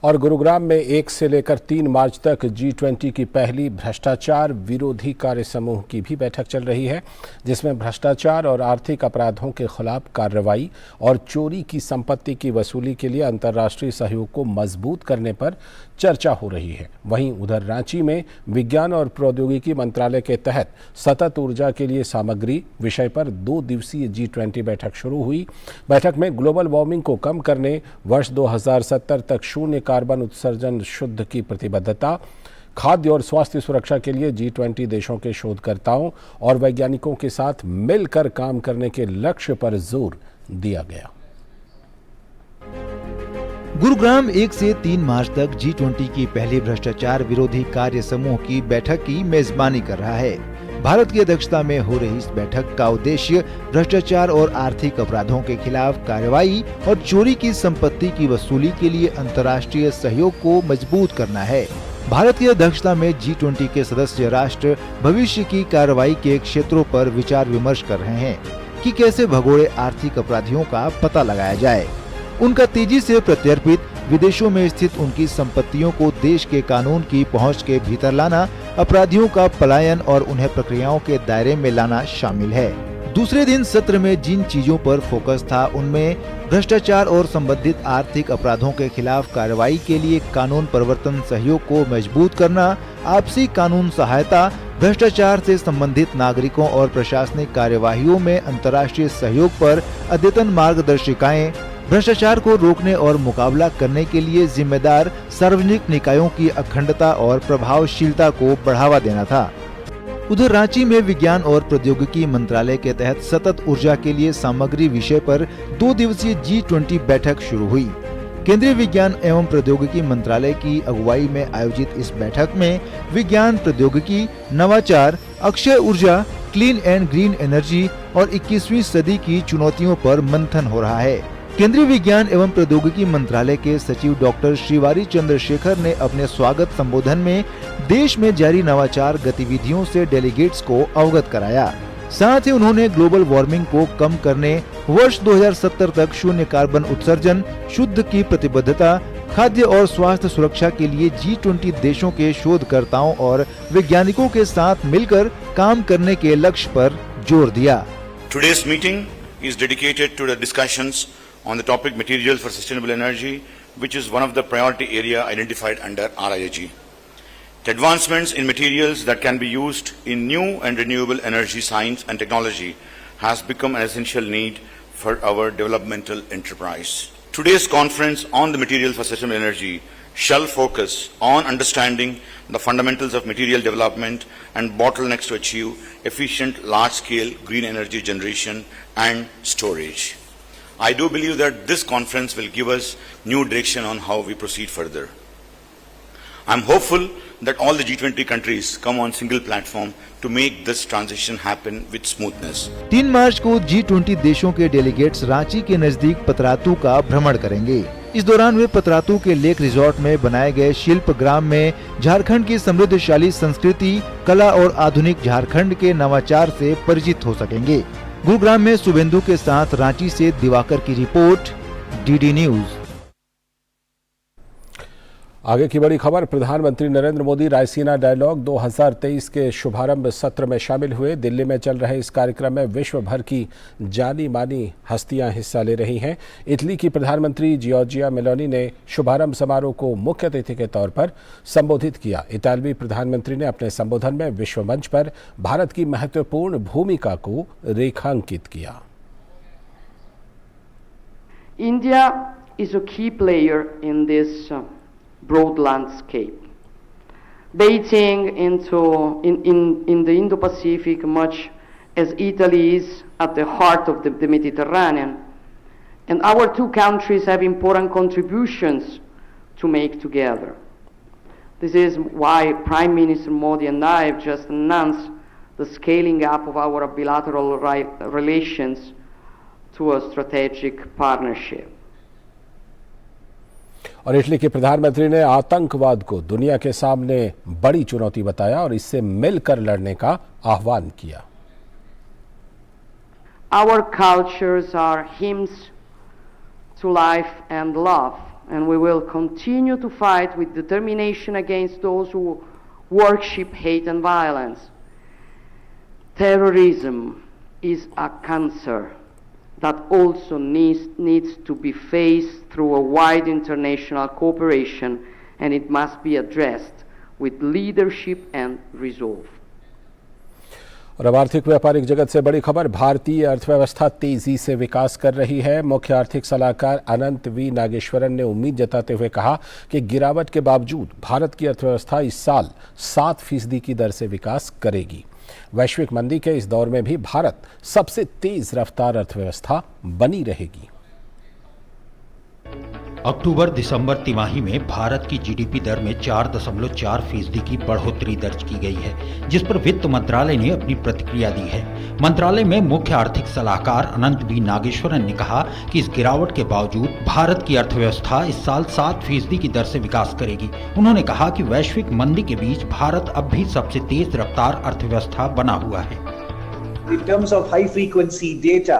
Speaker 1: और गुरुग्राम में 1 से लेकर 3 मार्च तक G20 की पहली भ्रष्टाचार विरोधी कार्य समूह की भी बैठक चल रही है, जिसमें भ्रष्टाचार और आर्थिक अपराधों के खिलाफ कार्रवाई और चोरी की संपत्ति की वसूली के लिए अंतर्राष्ट्रीय सहयोग को मजबूत करने पर चर्चा हो रही है। वहीं उधर रांची में विज्ञान और प्रौद्योगिकी मंत्रालय के तहत सतत ऊर्जा के लिए सामग्री विषय पर 2 दिवसीय G20 बैठक शुरू हुई। बैठक में ग्लोबल वार्मिंग को कम करने, वर्ष 2070 तक शून्य कार्बन उत्सर्जन शुद्ध की प्रतिबद्धता, खाद्य और स्वास्थ्य सुरक्षा के लिए G20 देशों के शोधकर्ताओं और वैज्ञानिकों के साथ मिलकर काम करने के लक्ष्य पर जोर दिया गया।
Speaker 18: गुरुग्राम 1 से 3 मार्च तक G20 की पहली भ्रष्टाचार विरोधी कार्य समूह की बैठक की मेजबानी कर रहा है। भारत की अध्यक्षता में हो रही इस बैठक का उद्देश्य भ्रष्टाचार और आर्थिक अपराधों के खिलाफ कार्रवाई और चोरी की संपत्ति की वसूली के लिए अंतर्राष्ट्रीय सहयोग को मजबूत करना है। भारत की अध्यक्षता में G20 के सदस्य राष्ट्र भविष्य की कार्रवाई के क्षेत्रों पर विचार विमर्श कर रहे हैं कि कैसे भगोड़े आर्थिक अपराधियों का पता लगाया जाए, उनका तेजी से प्रत्यर्पित विदेशों में स्थित उनकी संपत्तियों को देश के कानून की पहुंच के भीतर लाना, अपराधियों का पलायन और उन्हें प्रक्रियाओं के दायरे में लाना शामिल है। दूसरे दिन सत्र में जिन चीजों पर फोकस था उनमें भ्रष्टाचार और संबंधित आर्थिक अपराधों के खिलाफ कार्रवाई के लिए कानून प्रवर्तन सहयोग को मजबूत करना, आपसी कानून सहायता, भ्रष्टाचार से संबंधित नागरिकों और प्रशासनिक कार्यवाहियों में अंतर्राष्ट्रीय सहयोग पर अद्यतन मार्गदर्शिकाएं, भ्रष्टाचार को रोकने और मुकाबला करने के लिए जिम्मेदार सार्वजनिक निकायों की अखंडता और प्रभावशीलता को बढ़ावा देना था। उधर रांची में विज्ञान और प्रौद्योगिकी मंत्रालय के तहत सतत ऊर्जा के लिए सामग्री विषय पर 2 दिवसीय G20 बैठक शुरू हुई। केंद्रीय विज्ञान एवं प्रौद्योगिकी मंत्रालय की अगुवाई में आयोजित इस बैठक में विज्ञान, प्रौद्योगिकी, नवाचार, अक्षय ऊर्जा, क्लीन एंड ग्रीन एनर्जी और 21वीं सदी की चुनौतियों पर मंथन हो रहा है। केंद्रीय विज्ञान एवं प्रौद्योगिकी मंत्रालय के सचिव डॉक्टर श्रीवारी चंद्रशेखर ने अपने स्वागत संबोधन में देश में जारी नवाचार गतिविधियों से डेलीगेट्स को अवगत कराया। साथ ही उन्होंने ग्लोबल वार्मिंग को कम करने, वर्ष 2070 तक शून्य कार्बन उत्सर्जन शुद्ध की प्रतिबद्धता, खाद्य और स्वास्थ्य सुरक्षा के लिए G20 देशों के शोधकर्ताओं और वैज्ञानिकों के साथ मिलकर काम करने के लक्ष्य पर जोर दिया।
Speaker 5: Today's meeting is dedicated to the discussions on the topic materials for sustainable energy, which is one of the priority area identified under RIIG. The advancements in materials that can be used in new and renewable energy science and technology has become an essential need for our developmental enterprise. Today's conference on the materials for sustainable energy shall focus on understanding the fundamentals of material development and bottlenecks to achieve efficient large-scale green energy generation and storage. I do believe that this conference will give us new direction on how we proceed further. I am hopeful that all the G20 countries come on single platform to make this transition happen with smoothness.
Speaker 18: 3 मार्च को G20 देशों के delegates Ranchi के नजदीक पतरातू का भ्रमण करेंगे। इस दौरान वे पतरातू के लेक रिजॉर्ट में बनाए गए शिल्प ग्राम में झारखंड की समृद्धशाली संस्कृति, कला और आधुनिक झारखंड के नवाचार से परिचित हो सकेंगे। गुरुग्राम में शुभेंदु के साथ रांची से दिवाकर की रिपोर्ट, डीडी न्यूज।
Speaker 1: आगे की बड़ी खबर, प्रधानमंत्री नरेंद्र मोदी रायसीना डायलॉग 2023 के शुभारंभ सत्र में शामिल हुए। दिल्ली में चल रहे इस कार्यक्रम में विश्व भर की जानी मानी हस्तियां हिस्सा ले रही हैं। इटली की प्रधानमंत्री जियोर्जिया मेलोनी ने शुभारंभ समारोह को मुख्य अतिथि के तौर पर संबोधित किया। इतालवी प्रधानमंत्री ने अपने संबोधन में विश्व मंच पर भारत की महत्वपूर्ण भूमिका को रेखांकित किया।
Speaker 19: India is a key player in this broad landscape. Beijing in the Indo-Pacific, much as Italy is at the heart of the Mediterranean, and our two countries have important contributions to make together. This is why Prime Minister Modi and I have just announced the scaling up of our bilateral relations to a strategic partnership.
Speaker 1: और Italy के प्रधानमंत्री ने आतंकवाद को दुनिया के सामने बड़ी चुनौती बताया और इससे मिलकर लड़ने का आह्वान किया।
Speaker 19: Our cultures are hymns to life and love, and we will continue to fight with determination against those who worship hate and violence. Terrorism is a cancer that also needs to be faced through a wide international cooperation, and it must be addressed with leadership and resolve.
Speaker 1: और अब आर्थिक व्यापारिक जगत से बड़ी खबर, भारतीय अर्थव्यवस्था तेजी से विकास कर रही है। मुख्य आर्थिक सलाहकार अनंत वी नागेश्वरन ने उम्मीद जताते हुए कहा कि गिरावट के बावजूद भारत की अर्थव्यवस्था इस साल 7% की दर से विकास करेगी। वैश्विक मंदी के इस दौर में भी भारत सबसे तेज रफ्तार अर्थव्यवस्था बनी रहेगी।
Speaker 11: अक्टूबर दिसंबर तिमाही में भारत की जीडीपी दर में 4.4% की बढ़ोतरी दर्ज की गई है, जिस पर वित्त मंत्रालय ने अपनी प्रतिक्रिया दी है। मंत्रालय में मुख्य आर्थिक सलाहकार अनंत वी नागेश्वरन ने कहा कि इस गिरावट के बावजूद भारत की अर्थव्यवस्था इस साल 7% की दर से विकास करेगी। उन्होंने कहा कि वैश्विक मंदी के बीच भारत अब भी सबसे तेज रफ्तार अर्थव्यवस्था बना हुआ है।
Speaker 20: In terms of high frequency data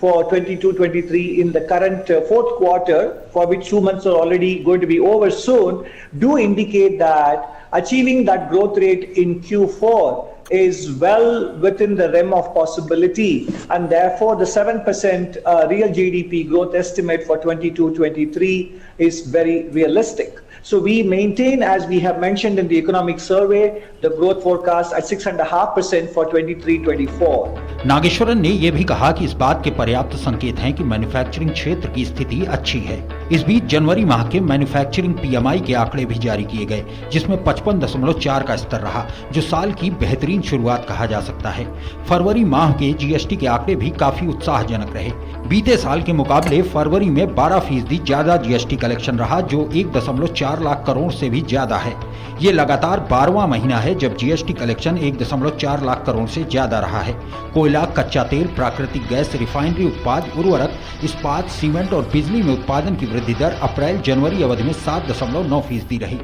Speaker 20: for 22-23 in the current fourth quarter, for which 2 months are already going to be over soon, do indicate that achieving that growth rate in Q4 is well within the realm of possibility, and therefore the 7% real GDP growth estimate for 22-23 is very realistic. So we maintain, as we have mentioned in the economic survey, the growth forecast at 6.5% for 23-24.
Speaker 11: Nageswaran ने यह भी कहा कि इस बात के पर्याप्त संकेत हैं कि मैन्युफैक्चरिंग क्षेत्र की स्थिति अच्छी है। इस बीच जनवरी माह के मैन्युफैक्चरिंग पीएमआई के आंकड़े भी जारी किए गए, जिसमें 55.4 का स्तर रहा, जो साल की बेहतरीन शुरुआत कहा जा सकता है। फरवरी माह के जीएसटी के आंकड़े भी काफी उत्साहजनक रहे। बीते साल के मुकाबले फरवरी में 12% ज्यादा जीएसटी कलेक्शन रहा, जो 1.4 लाख करोड़ से भी ज्यादा है। ये लगातार 12वां महीना है जब जीएसटी कलेक्शन 1.4 लाख करोड़ से ज्यादा रहा है। कोयला, कच्चा तेल, प्राकृतिक गैस, रिफाइनरी उत्पाद, उर्वरक, इस्पात, सीमेंट और बिजली में उत्पादन की वृद्धि दर अप्रैल जनवरी अवधि में 7.9% रही।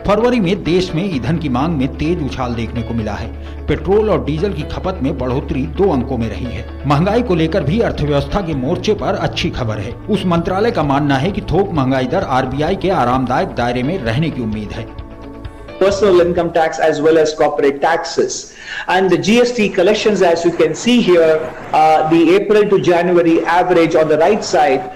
Speaker 11: फरवरी में देश में ईंधन की मांग में तेज उछाल देखने को मिला है। पेट्रोल और डीजल की खपत में बढ़ोतरी 2 अंकों में रही है। महंगाई को लेकर भी अर्थव्यवस्था के मोर्चे पर अच्छी खबर है। उस मंत्रालय का मानना है कि थोक महंगाई दर आरबीआई के आरामदायक दायरे में रहने की उम्मीद है।
Speaker 20: Personal income tax as well as corporate taxes, and the GST collections, as you can see here, the April to January average on the right side,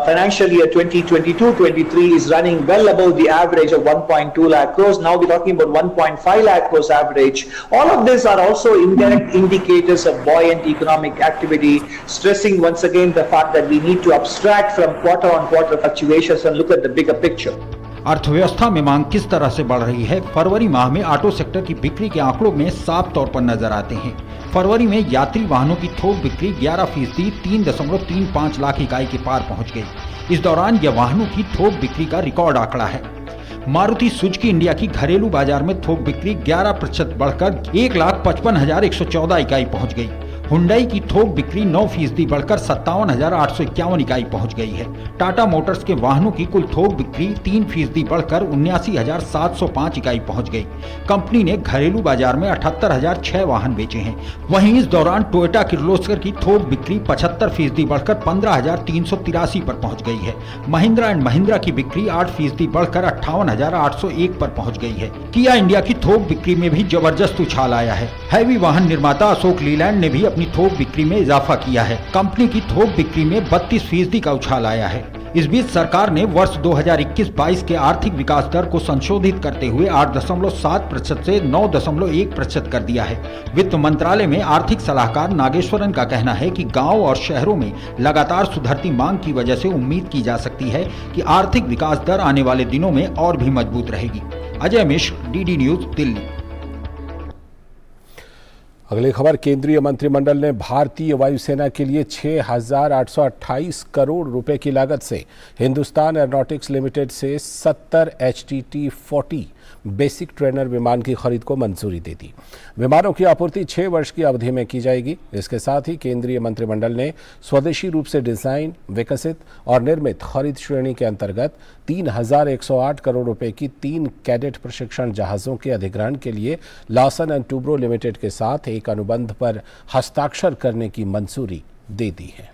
Speaker 20: financial year 2022-23 is running well above the average of 1.2 lakh crores. Now we're talking about 1.5 lakh crores average. All of these are also indirect indicators of buoyant economic activity, stressing once again the fact that we need to abstract from quarter-on-quarter fluctuations and look at the bigger picture.
Speaker 11: अर्थव्यवस्था में मांग किस तरह से बढ़ रही है, फरवरी माह में ऑटो सेक्टर की बिक्री के आंकड़ों में साफ तौर पर नजर आते हैं। फरवरी में यात्री वाहनों की थोक बिक्री 11% 3.35 लाख इकाई के पार पहुंच गई। इस दौरान यह वाहनों की थोक बिक्री का रिकॉर्ड आंकड़ा है। मारुति सुजुकी इंडिया की घरेलू बाजार में थोक बिक्री 11% बढ़कर 1,55,114 इकाई पहुंच गई। हुंडई की थोक बिक्री 9% बढ़कर 57,851 इकाई पहुंच गई है। टाटा मोटर्स के वाहनों की कुल थोक बिक्री 3% बढ़कर 79,705 इकाई पहुंच गई। कंपनी ने घरेलू बाजार में 78,006 वाहन बेचे हैं। वहीं इस दौरान टोयोटा किर्लोस्कर की थोक बिक्री 75% बढ़कर 15,383 पर पहुंच गई है। महिंद्रा एंड महिंद्रा की बिक्री 8% बढ़कर 58,801 पर पहुंच गई है। किया इंडिया की थोक बिक्री में भी जबरदस्त उछाल आया है। हैवी वाहन निर्माता अशोक लीलैंड ने भी अपनी थोक बिक्री में इजाफा किया है। कंपनी की थोक बिक्री में 32% का उछाल आया है। इस बीच सरकार ने वर्ष 2021-22 के आर्थिक विकास दर को संशोधित करते हुए 8.7% से 9.1% कर दिया है। वित्त मंत्रालय में आर्थिक सलाहकार नागेश्वरन का कहना है कि गांव और शहरों में लगातार सुधरती मांग की वजह से उम्मीद की जा सकती है कि आर्थिक विकास दर आने वाले दिनों में और भी मजबूत रहेगी। Ajay Mishra, DD news, Delhi.
Speaker 1: अगली खबर, केंद्रीय मंत्रिमंडल ने भारतीय वायुसेना के लिए 6,828 करोड़ रुपए की लागत से हिंदुस्तान एरोनॉटिक्स लिमिटेड से 70 HTT-40 बेसिक ट्रेनर विमान की खरीद को मंजूरी दे दी। विमानों की आपूर्ति 6 वर्ष की अवधि में की जाएगी। इसके साथ ही केंद्रीय मंत्रिमंडल ने स्वदेशी रूप से डिजाइन, विकसित और निर्मित खरीद श्रेणी के अंतर्गत 3,108 करोड़ रुपए की 3 कैडेट प्रशिक्षण जहाजों के अधिग्रहण के लिए लार्सन एंड टूब्रो लिमिटेड के साथ एक अनुबंध पर हस्ताक्षर करने की मंजूरी दे दी है।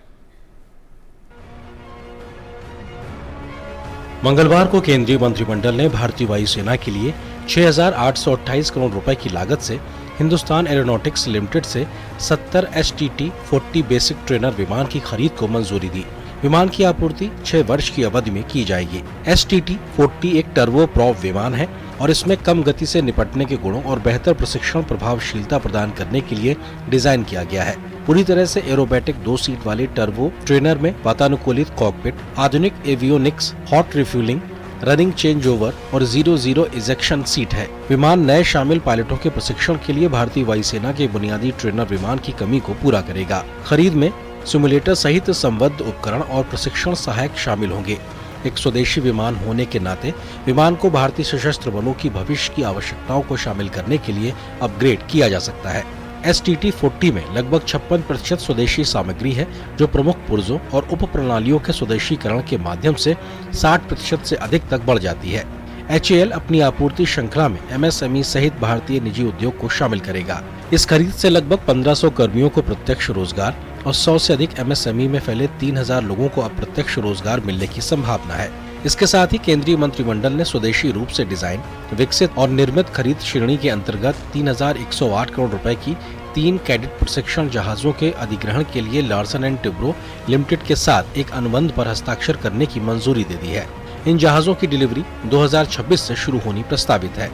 Speaker 21: मंगलवार को केंद्रीय मंत्रिमंडल ने भारतीय वायुसेना के लिए 6,828 करोड़ रुपए की लागत से हिंदुस्तान एरोनॉटिक्स लिमिटेड से 70 HTT-40 बेसिक ट्रेनर विमान की खरीद को मंजूरी दी। विमान की आपूर्ति 6 वर्ष की अवधि में की जाएगी। HTT-40 एक टर्बो प्रॉप विमान है और इसमें कम गति से निपटने के गुणों और बेहतर प्रशिक्षण प्रभावशीलता प्रदान करने के लिए डिजाइन किया गया है। पूरी तरह से एरोबैटिक 2 सीट वाली टर्बो ट्रेनर में वातानुकूलित कॉकपिट, आधुनिक avionics, hot refuelling, running change over और 0-0 इजेक्शन सीट है। विमान नए शामिल पायलटों के प्रशिक्षण के लिए भारतीय वायुसेना के बुनियादी ट्रेनर विमान की कमी को पूरा करेगा। खरीद में सिमुलेटर सहित संबद्ध उपकरण और प्रशिक्षण सहायक शामिल होंगे। एक स्वदेशी विमान होने के नाते विमान को भारतीय सशस्त्र बलों की भविष्य की आवश्यकताओं को शामिल करने के लिए अपग्रेड किया जा सकता है। HTT-40 में लगभग 56% स्वदेशी सामग्री है, जो प्रमुख पुर्जों और उप प्रणालियों के स्वदेशीकरण के माध्यम से 60% से अधिक तक बढ़ जाती है। HAL अपनी आपूर्ति श्रृंखला में MSME सहित भारतीय निजी उद्योग को शामिल करेगा। इस खरीद से लगभग 1500 कर्मियों को प्रत्यक्ष रोजगार और 100 से अधिक MSME में फैले 3000 लोगों को अप्रत्यक्ष रोजगार मिलने की संभावना है। इसके साथ ही केंद्रीय मंत्रिमंडल ने स्वदेशी रूप से डिजाइन, विकसित और निर्मित खरीद श्रेणी के अंतर्गत 3,108 करोड़ रुपए की 3 कैडेट प्रशिक्षण जहाजों के अधिग्रहण के लिए लार्सन एंड टूब्रो लिमिटेड के साथ एक अनुबंध पर हस्ताक्षर करने की मंजूरी दे दी है। इन जहाजों की डिलीवरी 2026 से शुरू होनी प्रस्तावित है।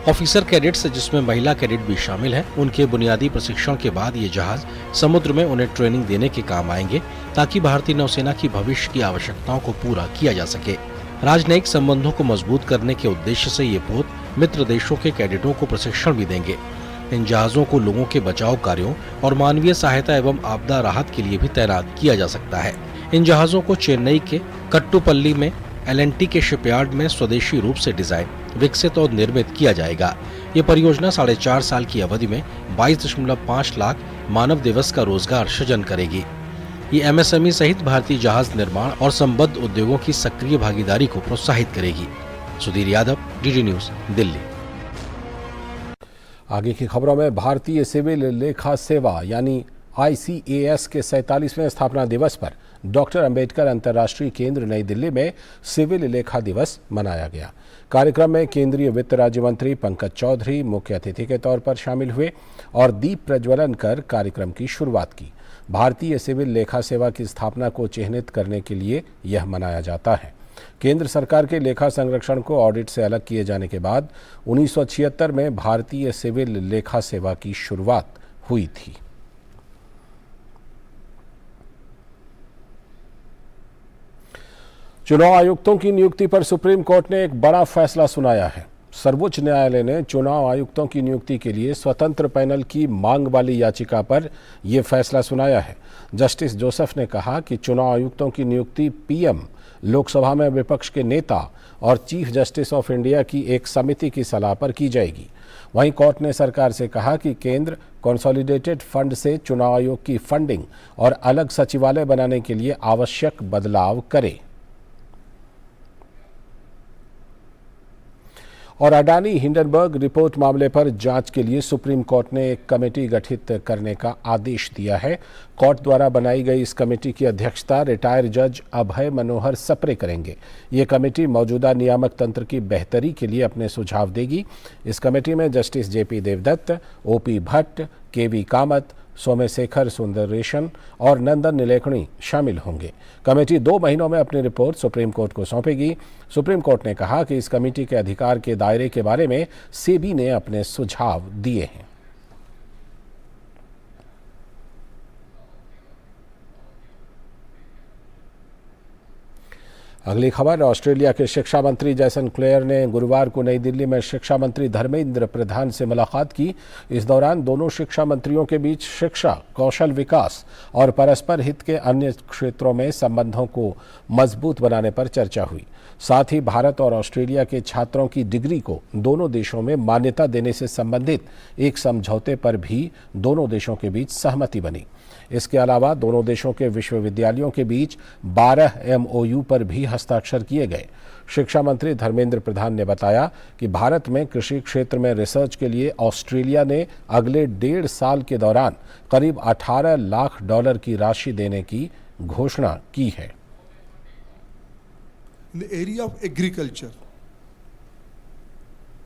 Speaker 21: ऑफिसर कैडेट्स, जिसमें महिला कैडेट भी शामिल हैं, उनके बुनियादी प्रशिक्षण के बाद ये जहाज समुद्र में उन्हें ट्रेनिंग देने के काम आएंगे, ताकि भारतीय नौसेना की भविष्य की आवश्यकताओं को पूरा किया जा सके। राजनयिक संबंधों को मजबूत करने के उद्देश्य से ये पोत मित्र देशों के कैडेटों को प्रशिक्षण भी देंगे। इन जहाजों को लोगों के बचाव कार्यों और मानवीय सहायता एवं आपदा राहत के लिए भी तैनात किया जा सकता है। इन जहाजों को चेन्नई के कट्टुपल्ली में L&T के शिपयार्ड में स्वदेशी रूप से डिजाइन, विकसित और निर्मित किया जाएगा। ये परियोजना 4.5 साल की अवधि में 22.5 लाख मानव दिवस का रोजगार सृजन करेगी। ये MSME सहित भारतीय जहाज निर्माण और संबद्ध उद्योगों की सक्रिय भागीदारी को प्रोत्साहित करेगी। Sudhir Yadav, DD news, Delhi.
Speaker 1: आगे की खबरों में, भारतीय सिविल लेखा सेवा यानी ICAS के 47वें स्थापना दिवस पर डॉक्टर अंबेडकर अंतर्राष्ट्रीय केंद्र नई दिल्ली में सिविल लेखा दिवस मनाया गया। कार्यक्रम में केंद्रीय वित्त राज्य मंत्री पंकज चौधरी मुख्य अतिथि के तौर पर शामिल हुए और दीप प्रज्वलन कर कार्यक्रम की शुरुआत की। भारतीय सिविल लेखा सेवा की स्थापना को चिन्हित करने के लिए यह मनाया जाता है। केंद्र सरकार के लेखा संरक्षण को ऑडिट से अलग किए जाने के बाद 1976 में भारतीय सिविल लेखा सेवा की शुरुआत हुई थी। चुनाव आयुक्तों की नियुक्ति पर सुप्रीम कोर्ट ने एक बड़ा फैसला सुनाया है। सर्वोच्च न्यायालय ने चुनाव आयुक्तों की नियुक्ति के लिए स्वतंत्र पैनल की मांग वाली याचिका पर यह फैसला सुनाया है। जस्टिस जोसेफ ने कहा कि चुनाव आयुक्तों की नियुक्ति PM, लोकसभा में विपक्ष के नेता और चीफ जस्टिस ऑफ इंडिया की एक समिति की सलाह पर की जाएगी। वहीं कोर्ट ने सरकार से कहा कि केंद्र कंसोलिडेटेड फंड से चुनाव आयोग की फंडिंग और अलग सचिवालय बनाने के लिए आवश्यक बदलाव करे। और अडानी हिंडनबर्ग रिपोर्ट मामले पर जांच के लिए सुप्रीम कोर्ट ने एक कमेटी गठित करने का आदेश दिया है। कोर्ट द्वारा बनाई गई इस कमेटी की अध्यक्षता रिटायर जज अभय मनोहर सप्रे करेंगे। ये कमेटी मौजूदा नियामक तंत्र की बेहतरी के लिए अपने सुझाव देगी। इस कमेटी में justice JP Devdatt, OP Bhatt, KV Kamath, Someshekhar Sundaresan और नंदन नीलेकणी शामिल होंगे। कमेटी 2 महीनों में अपनी रिपोर्ट सुप्रीम कोर्ट को सौंपेगी। सुप्रीम कोर्ट ने कहा कि इस कमेटी के अधिकार के दायरे के बारे में सेबी ने अपने सुझाव दिए हैं। अगली खबर, ऑस्ट्रेलिया के शिक्षा मंत्री जैसन क्लेयर ने गुरुवार को नई दिल्ली में शिक्षा मंत्री धर्मेंद्र प्रधान से मुलाकात की। इस दौरान दोनों शिक्षा मंत्रियों के बीच शिक्षा, कौशल विकास और परस्पर हित के अन्य क्षेत्रों में संबंधों को मजबूत बनाने पर चर्चा हुई। साथ ही भारत और ऑस्ट्रेलिया के छात्रों की डिग्री को दोनों देशों में मान्यता देने से संबंधित एक समझौते पर भी दोनों देशों के बीच सहमति बनी। इसके अलावा दोनों देशों के विश्वविद्यालयों के बीच 12 MOU पर भी हस्ताक्षर किए गए। शिक्षा मंत्री धर्मेंद्र प्रधान ने बताया कि भारत में कृषि क्षेत्र में रिसर्च के लिए ऑस्ट्रेलिया ने अगले 1.5 साल के दौरान करीब $18 लाख की राशि देने की घोषणा की है।
Speaker 3: In the area of agriculture,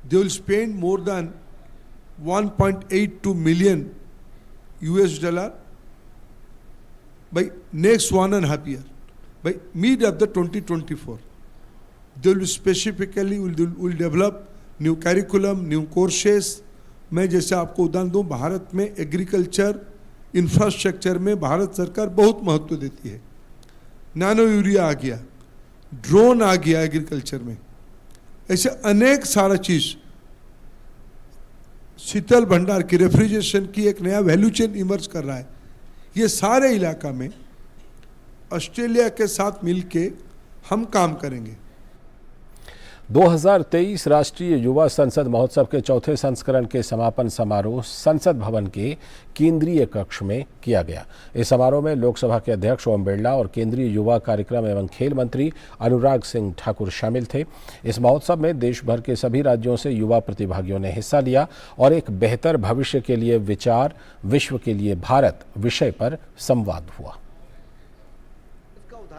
Speaker 3: they will spend more than $1.82 million by next 1.5 year. By mid of the 2024, they will specifically will develop new curriculum, new courses. मैं जैसे आपको उदाहरण दूं, भारत में एग्रीकल्चर इंफ्रास्ट्रक्चर में भारत सरकार बहुत महत्व देती है। नैनो यूरिया आ गया, ड्रोन आ गया एग्रीकल्चर में, ऐसे अनेक सारा चीज, शीतल भंडार की, रेफ्रिजरेशन की एक नया वैल्यू चेन इमर्ज कर रहा है। ये सारे इलाका में ऑस्ट्रेलिया के साथ मिलके हम काम करेंगे।
Speaker 1: 2023 राष्ट्रीय युवा संसद महोत्सव के चौथे संस्करण के समापन समारोह संसद भवन के केंद्रीय कक्ष में किया गया। इस समारोह में लोकसभा के अध्यक्ष ओम बिरला और केंद्रीय युवा कार्यक्रम एवं खेल मंत्री अनुराग सिंह ठाकुर शामिल थे। इस महोत्सव में देश भर के सभी राज्यों से युवा प्रतिभागियों ने हिस्सा लिया और एक बेहतर भविष्य के लिए विचार, विश्व के लिए भारत विषय पर संवाद हुआ।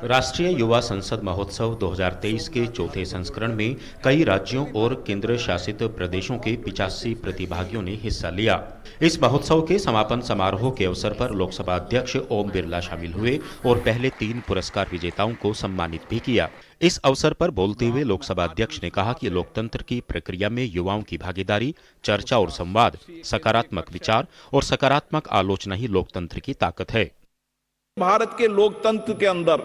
Speaker 22: राष्ट्रीय युवा संसद महोत्सव 2023 के चौथे संस्करण में कई राज्यों और केंद्र शासित प्रदेशों के 85 प्रतिभागियों ने हिस्सा लिया। इस महोत्सव के समापन समारोह के अवसर पर लोकसभा अध्यक्ष ओम बिरला शामिल हुए और पहले 3 पुरस्कार विजेताओं को सम्मानित भी किया। इस अवसर पर बोलते हुए लोकसभा अध्यक्ष ने कहा कि लोकतंत्र की प्रक्रिया में युवाओं की भागीदारी, चर्चा और संवाद, सकारात्मक विचार और सकारात्मक आलोचना ही लोकतंत्र की ताकत है।
Speaker 6: भारत के लोकतंत्र के अंदर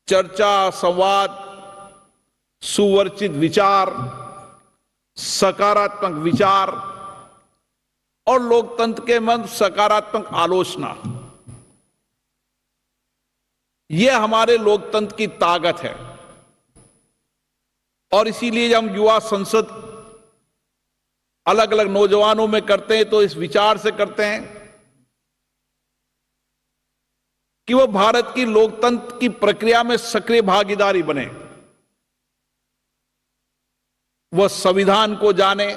Speaker 6: चर्चा, संवाद, सुवर्चित विचार, सकारात्मक विचार और लोकतंत्र के मंत्र सकारात्मक आलोचना, यह हमारे लोकतंत्र की ताकत है। और इसीलिए जब हम युवा संसद अलग अलग नौजवानों में करते हैं तो इस विचार से करते हैं कि वो भारत की लोकतंत्र की प्रक्रिया में सक्रिय भागीदारी बने, वह संविधान को जाने।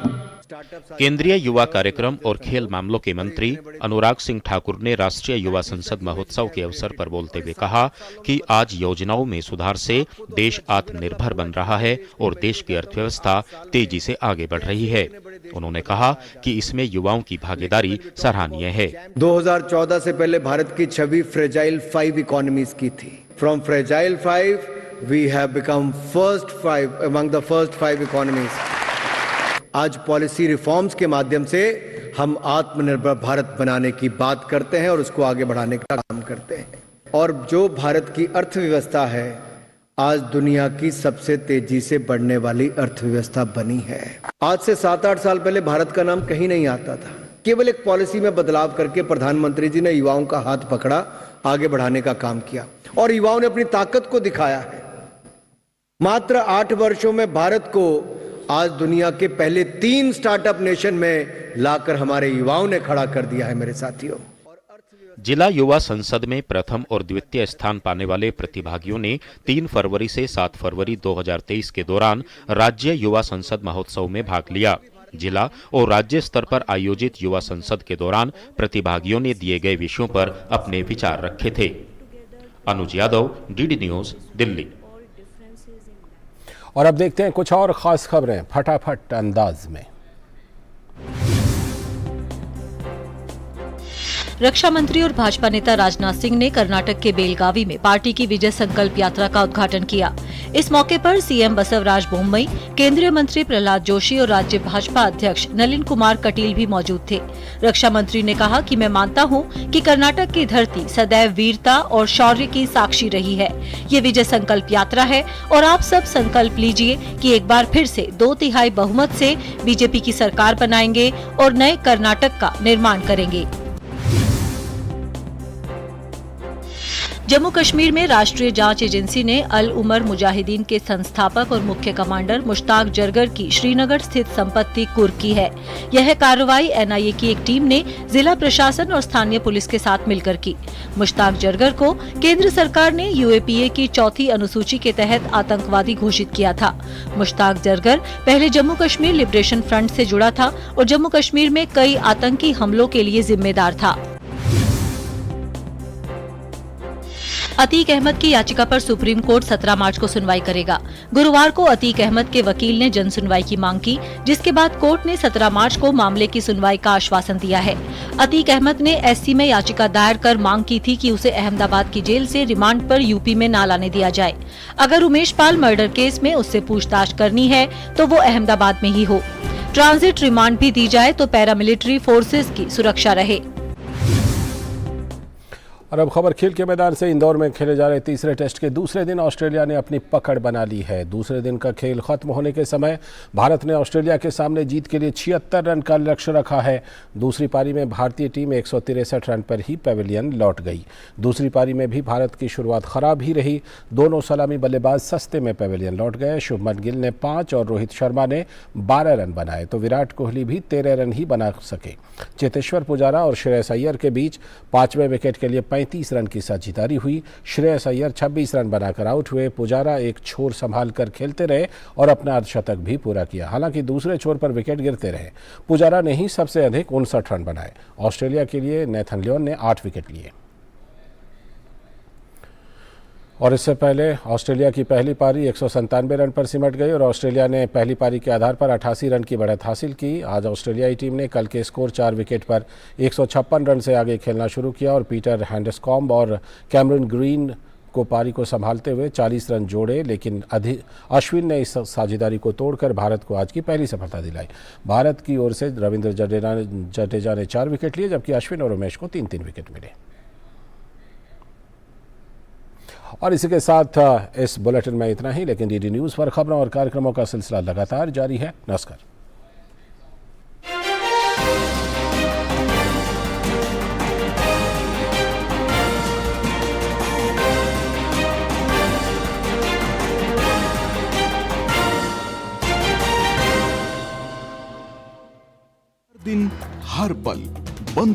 Speaker 22: केंद्रीय युवा कार्यक्रम और खेल मामलों के मंत्री अनुराग सिंह ठाकुर ने राष्ट्रीय युवा संसद महोत्सव के अवसर पर बोलते हुए कहा कि आज योजनाओं में सुधार से देश आत्मनिर्भर बन रहा है और देश की अर्थव्यवस्था तेजी से आगे बढ़ रही है। उन्होंने कहा कि इसमें युवाओं की भागीदारी सराहनीय है।
Speaker 23: 2014 से पहले भारत की छवि फ्रेजाइल 5 इकोनॉमीज की थी। From fragile 5 we have become first 5 among the first 5 economies. आज पॉलिसी रिफॉर्म्स के माध्यम से हम आत्मनिर्भर भारत बनाने की बात करते हैं और उसको आगे बढ़ाने का काम करते हैं। और जो भारत की अर्थव्यवस्था है आज दुनिया की सबसे तेजी से बढ़ने वाली अर्थव्यवस्था बनी है। आज से 7-8 साल पहले भारत का नाम कहीं नहीं आता था। केवल एक पॉलिसी में बदलाव करके प्रधानमंत्री जी ने युवाओं का हाथ पकड़ा, आगे बढ़ाने का काम किया और युवाओं ने अपनी ताकत को दिखाया है। मात्र 8 वर्षों में भारत को आज दुनिया के पहले 3 स्टार्टअप नेशन में लाकर हमारे युवाओं ने खड़ा कर दिया है। मेरे साथियों,
Speaker 22: जिला युवा संसद में प्रथम और द्वितीय स्थान पाने वाले प्रतिभागियों ने 3 फरवरी से 7 फरवरी 2023 के दौरान राज्य युवा संसद महोत्सव में भाग लिया। जिला और राज्य स्तर पर आयोजित युवा संसद के दौरान प्रतिभागियों ने दिए गए विषयों पर अपने विचार रखे थे। अनुज यादव, डीडी न्यूज, दिल्ली।
Speaker 1: और अब देखते हैं कुछ और खास खबरें फटाफट अंदाज में।
Speaker 2: रक्षा मंत्री और भाजपा नेता राजनाथ सिंह ने कर्नाटक के बेलगावी में पार्टी की विजय संकल्प यात्रा का उद्घाटन किया। इस मौके पर सीएम बसवराज बोम्मई, केंद्रीय मंत्री प्रहलाद जोशी और राज्य भाजपा अध्यक्ष नलिन कुमार कटील भी मौजूद थे। रक्षा मंत्री ने कहा कि मैं मानता हूं कि कर्नाटक की धरती सदैव वीरता और शौर्य की साक्षी रही है। ये विजय संकल्प यात्रा है और आप सब संकल्प लीजिए कि एक बार फिर से 2/3 बहुमत से बीजेपी की सरकार बनाएंगे और नए कर्नाटक का निर्माण करेंगे। जम्मू कश्मीर में राष्ट्रीय जांच एजेंसी ने अल उमर मुजाहिदीन के संस्थापक और मुख्य कमांडर मुश्ताक जरगर की श्रीनगर स्थित संपत्ति कुर्क की है। यह कार्रवाई एनआईए की एक टीम ने जिला प्रशासन और स्थानीय पुलिस के साथ मिलकर की। मुश्ताक जरगर को केंद्र सरकार ने यूएपीए की 4थी अनुसूची के तहत आतंकवादी घोषित किया था। मुश्ताक जरगर पहले जम्मू कश्मीर लिबरेशन फ्रंट से जुड़ा था और जम्मू कश्मीर में कई आतंकी हमलों के लिए जिम्मेदार था। अतीक अहमद की याचिका पर सुप्रीम कोर्ट 17 मार्च को सुनवाई करेगा। गुरुवार को अतीक अहमद के वकील ने जन सुनवाई की मांग की, जिसके बाद कोर्ट ने 17 मार्च को मामले की सुनवाई का आश्वासन दिया है। अतीक अहमद ने एससी में याचिका दायर कर मांग की थी कि उसे अहमदाबाद की जेल से रिमांड पर यूपी में न लाने दिया जाए। अगर उमेश पाल मर्डर केस में उससे पूछताछ करनी है तो वो अहमदाबाद में ही हो। ट्रांजिट रिमांड भी दी जाए तो पैरामिलिट्री फोर्सेज की सुरक्षा रहे।
Speaker 1: और अब खबर खेल के मैदान से। इंदौर में खेले जा रहे तीसरे टेस्ट के दूसरे दिन ऑस्ट्रेलिया ने अपनी पकड़ बना ली है। दूसरे दिन का खेल खत्म होने के समय भारत ने ऑस्ट्रेलिया के सामने जीत के लिए 76 रन का लक्ष्य रखा है। दूसरी पारी में भारतीय टीम 163 रन पर ही पैविलियन लौट गई। दूसरी पारी में भी भारत की शुरुआत खराब ही रही। दोनों सलामी बल्लेबाज सस्ते में पैविलियन लौट गए। शुभमन गिल ने 5 और रोहित शर्मा ने 12 रन बनाए तो विराट कोहली भी 13 रन ही बना सके। चेतेश्वर पुजारा और श्रेयस अय्यर के बीच 5वें विकेट के लिए 35 रन की साझेदारी हुई। श्रेयस अय्यर 26 रन बनाकर आउट हुए। पुजारा एक छोर संभाल कर खेलते रहे और अपना अर्धशतक भी पूरा किया। हालांकि दूसरे छोर पर विकेट गिरते रहे। पुजारा ने ही सबसे अधिक 59 रन बनाए। ऑस्ट्रेलिया के लिए नेथन लियोन ने 8 विकेट लिए। और इससे पहले ऑस्ट्रेलिया की पहली पारी 197 रन पर सिमट गई और ऑस्ट्रेलिया ने पहली पारी के आधार पर 88 रन की बढ़त हासिल की। आज ऑस्ट्रेलियाई टीम ने कल के स्कोर 4 विकेट पर 156 रन से आगे खेलना शुरू किया और पीटर हैंडस्कॉम्ब और कैमरन ग्रीन को पारी को संभालते हुए 40 रन जोड़े, लेकिन अश्विन ने इस साझेदारी को तोड़कर भारत को आज की पहली सफलता दिलाई। भारत की ओर से रविंद्र जडेजा ने 4 विकेट लिए, जबकि अश्विन और उमेश को 3-3 विकेट मिले। और इसी के साथ इस बुलेटिन में इतना ही, लेकिन डीडी न्यूज़ पर खबरों और कार्यक्रमों का सिलसिला लगातार जारी है। नमस्कार।
Speaker 4: दिन हर पल बनती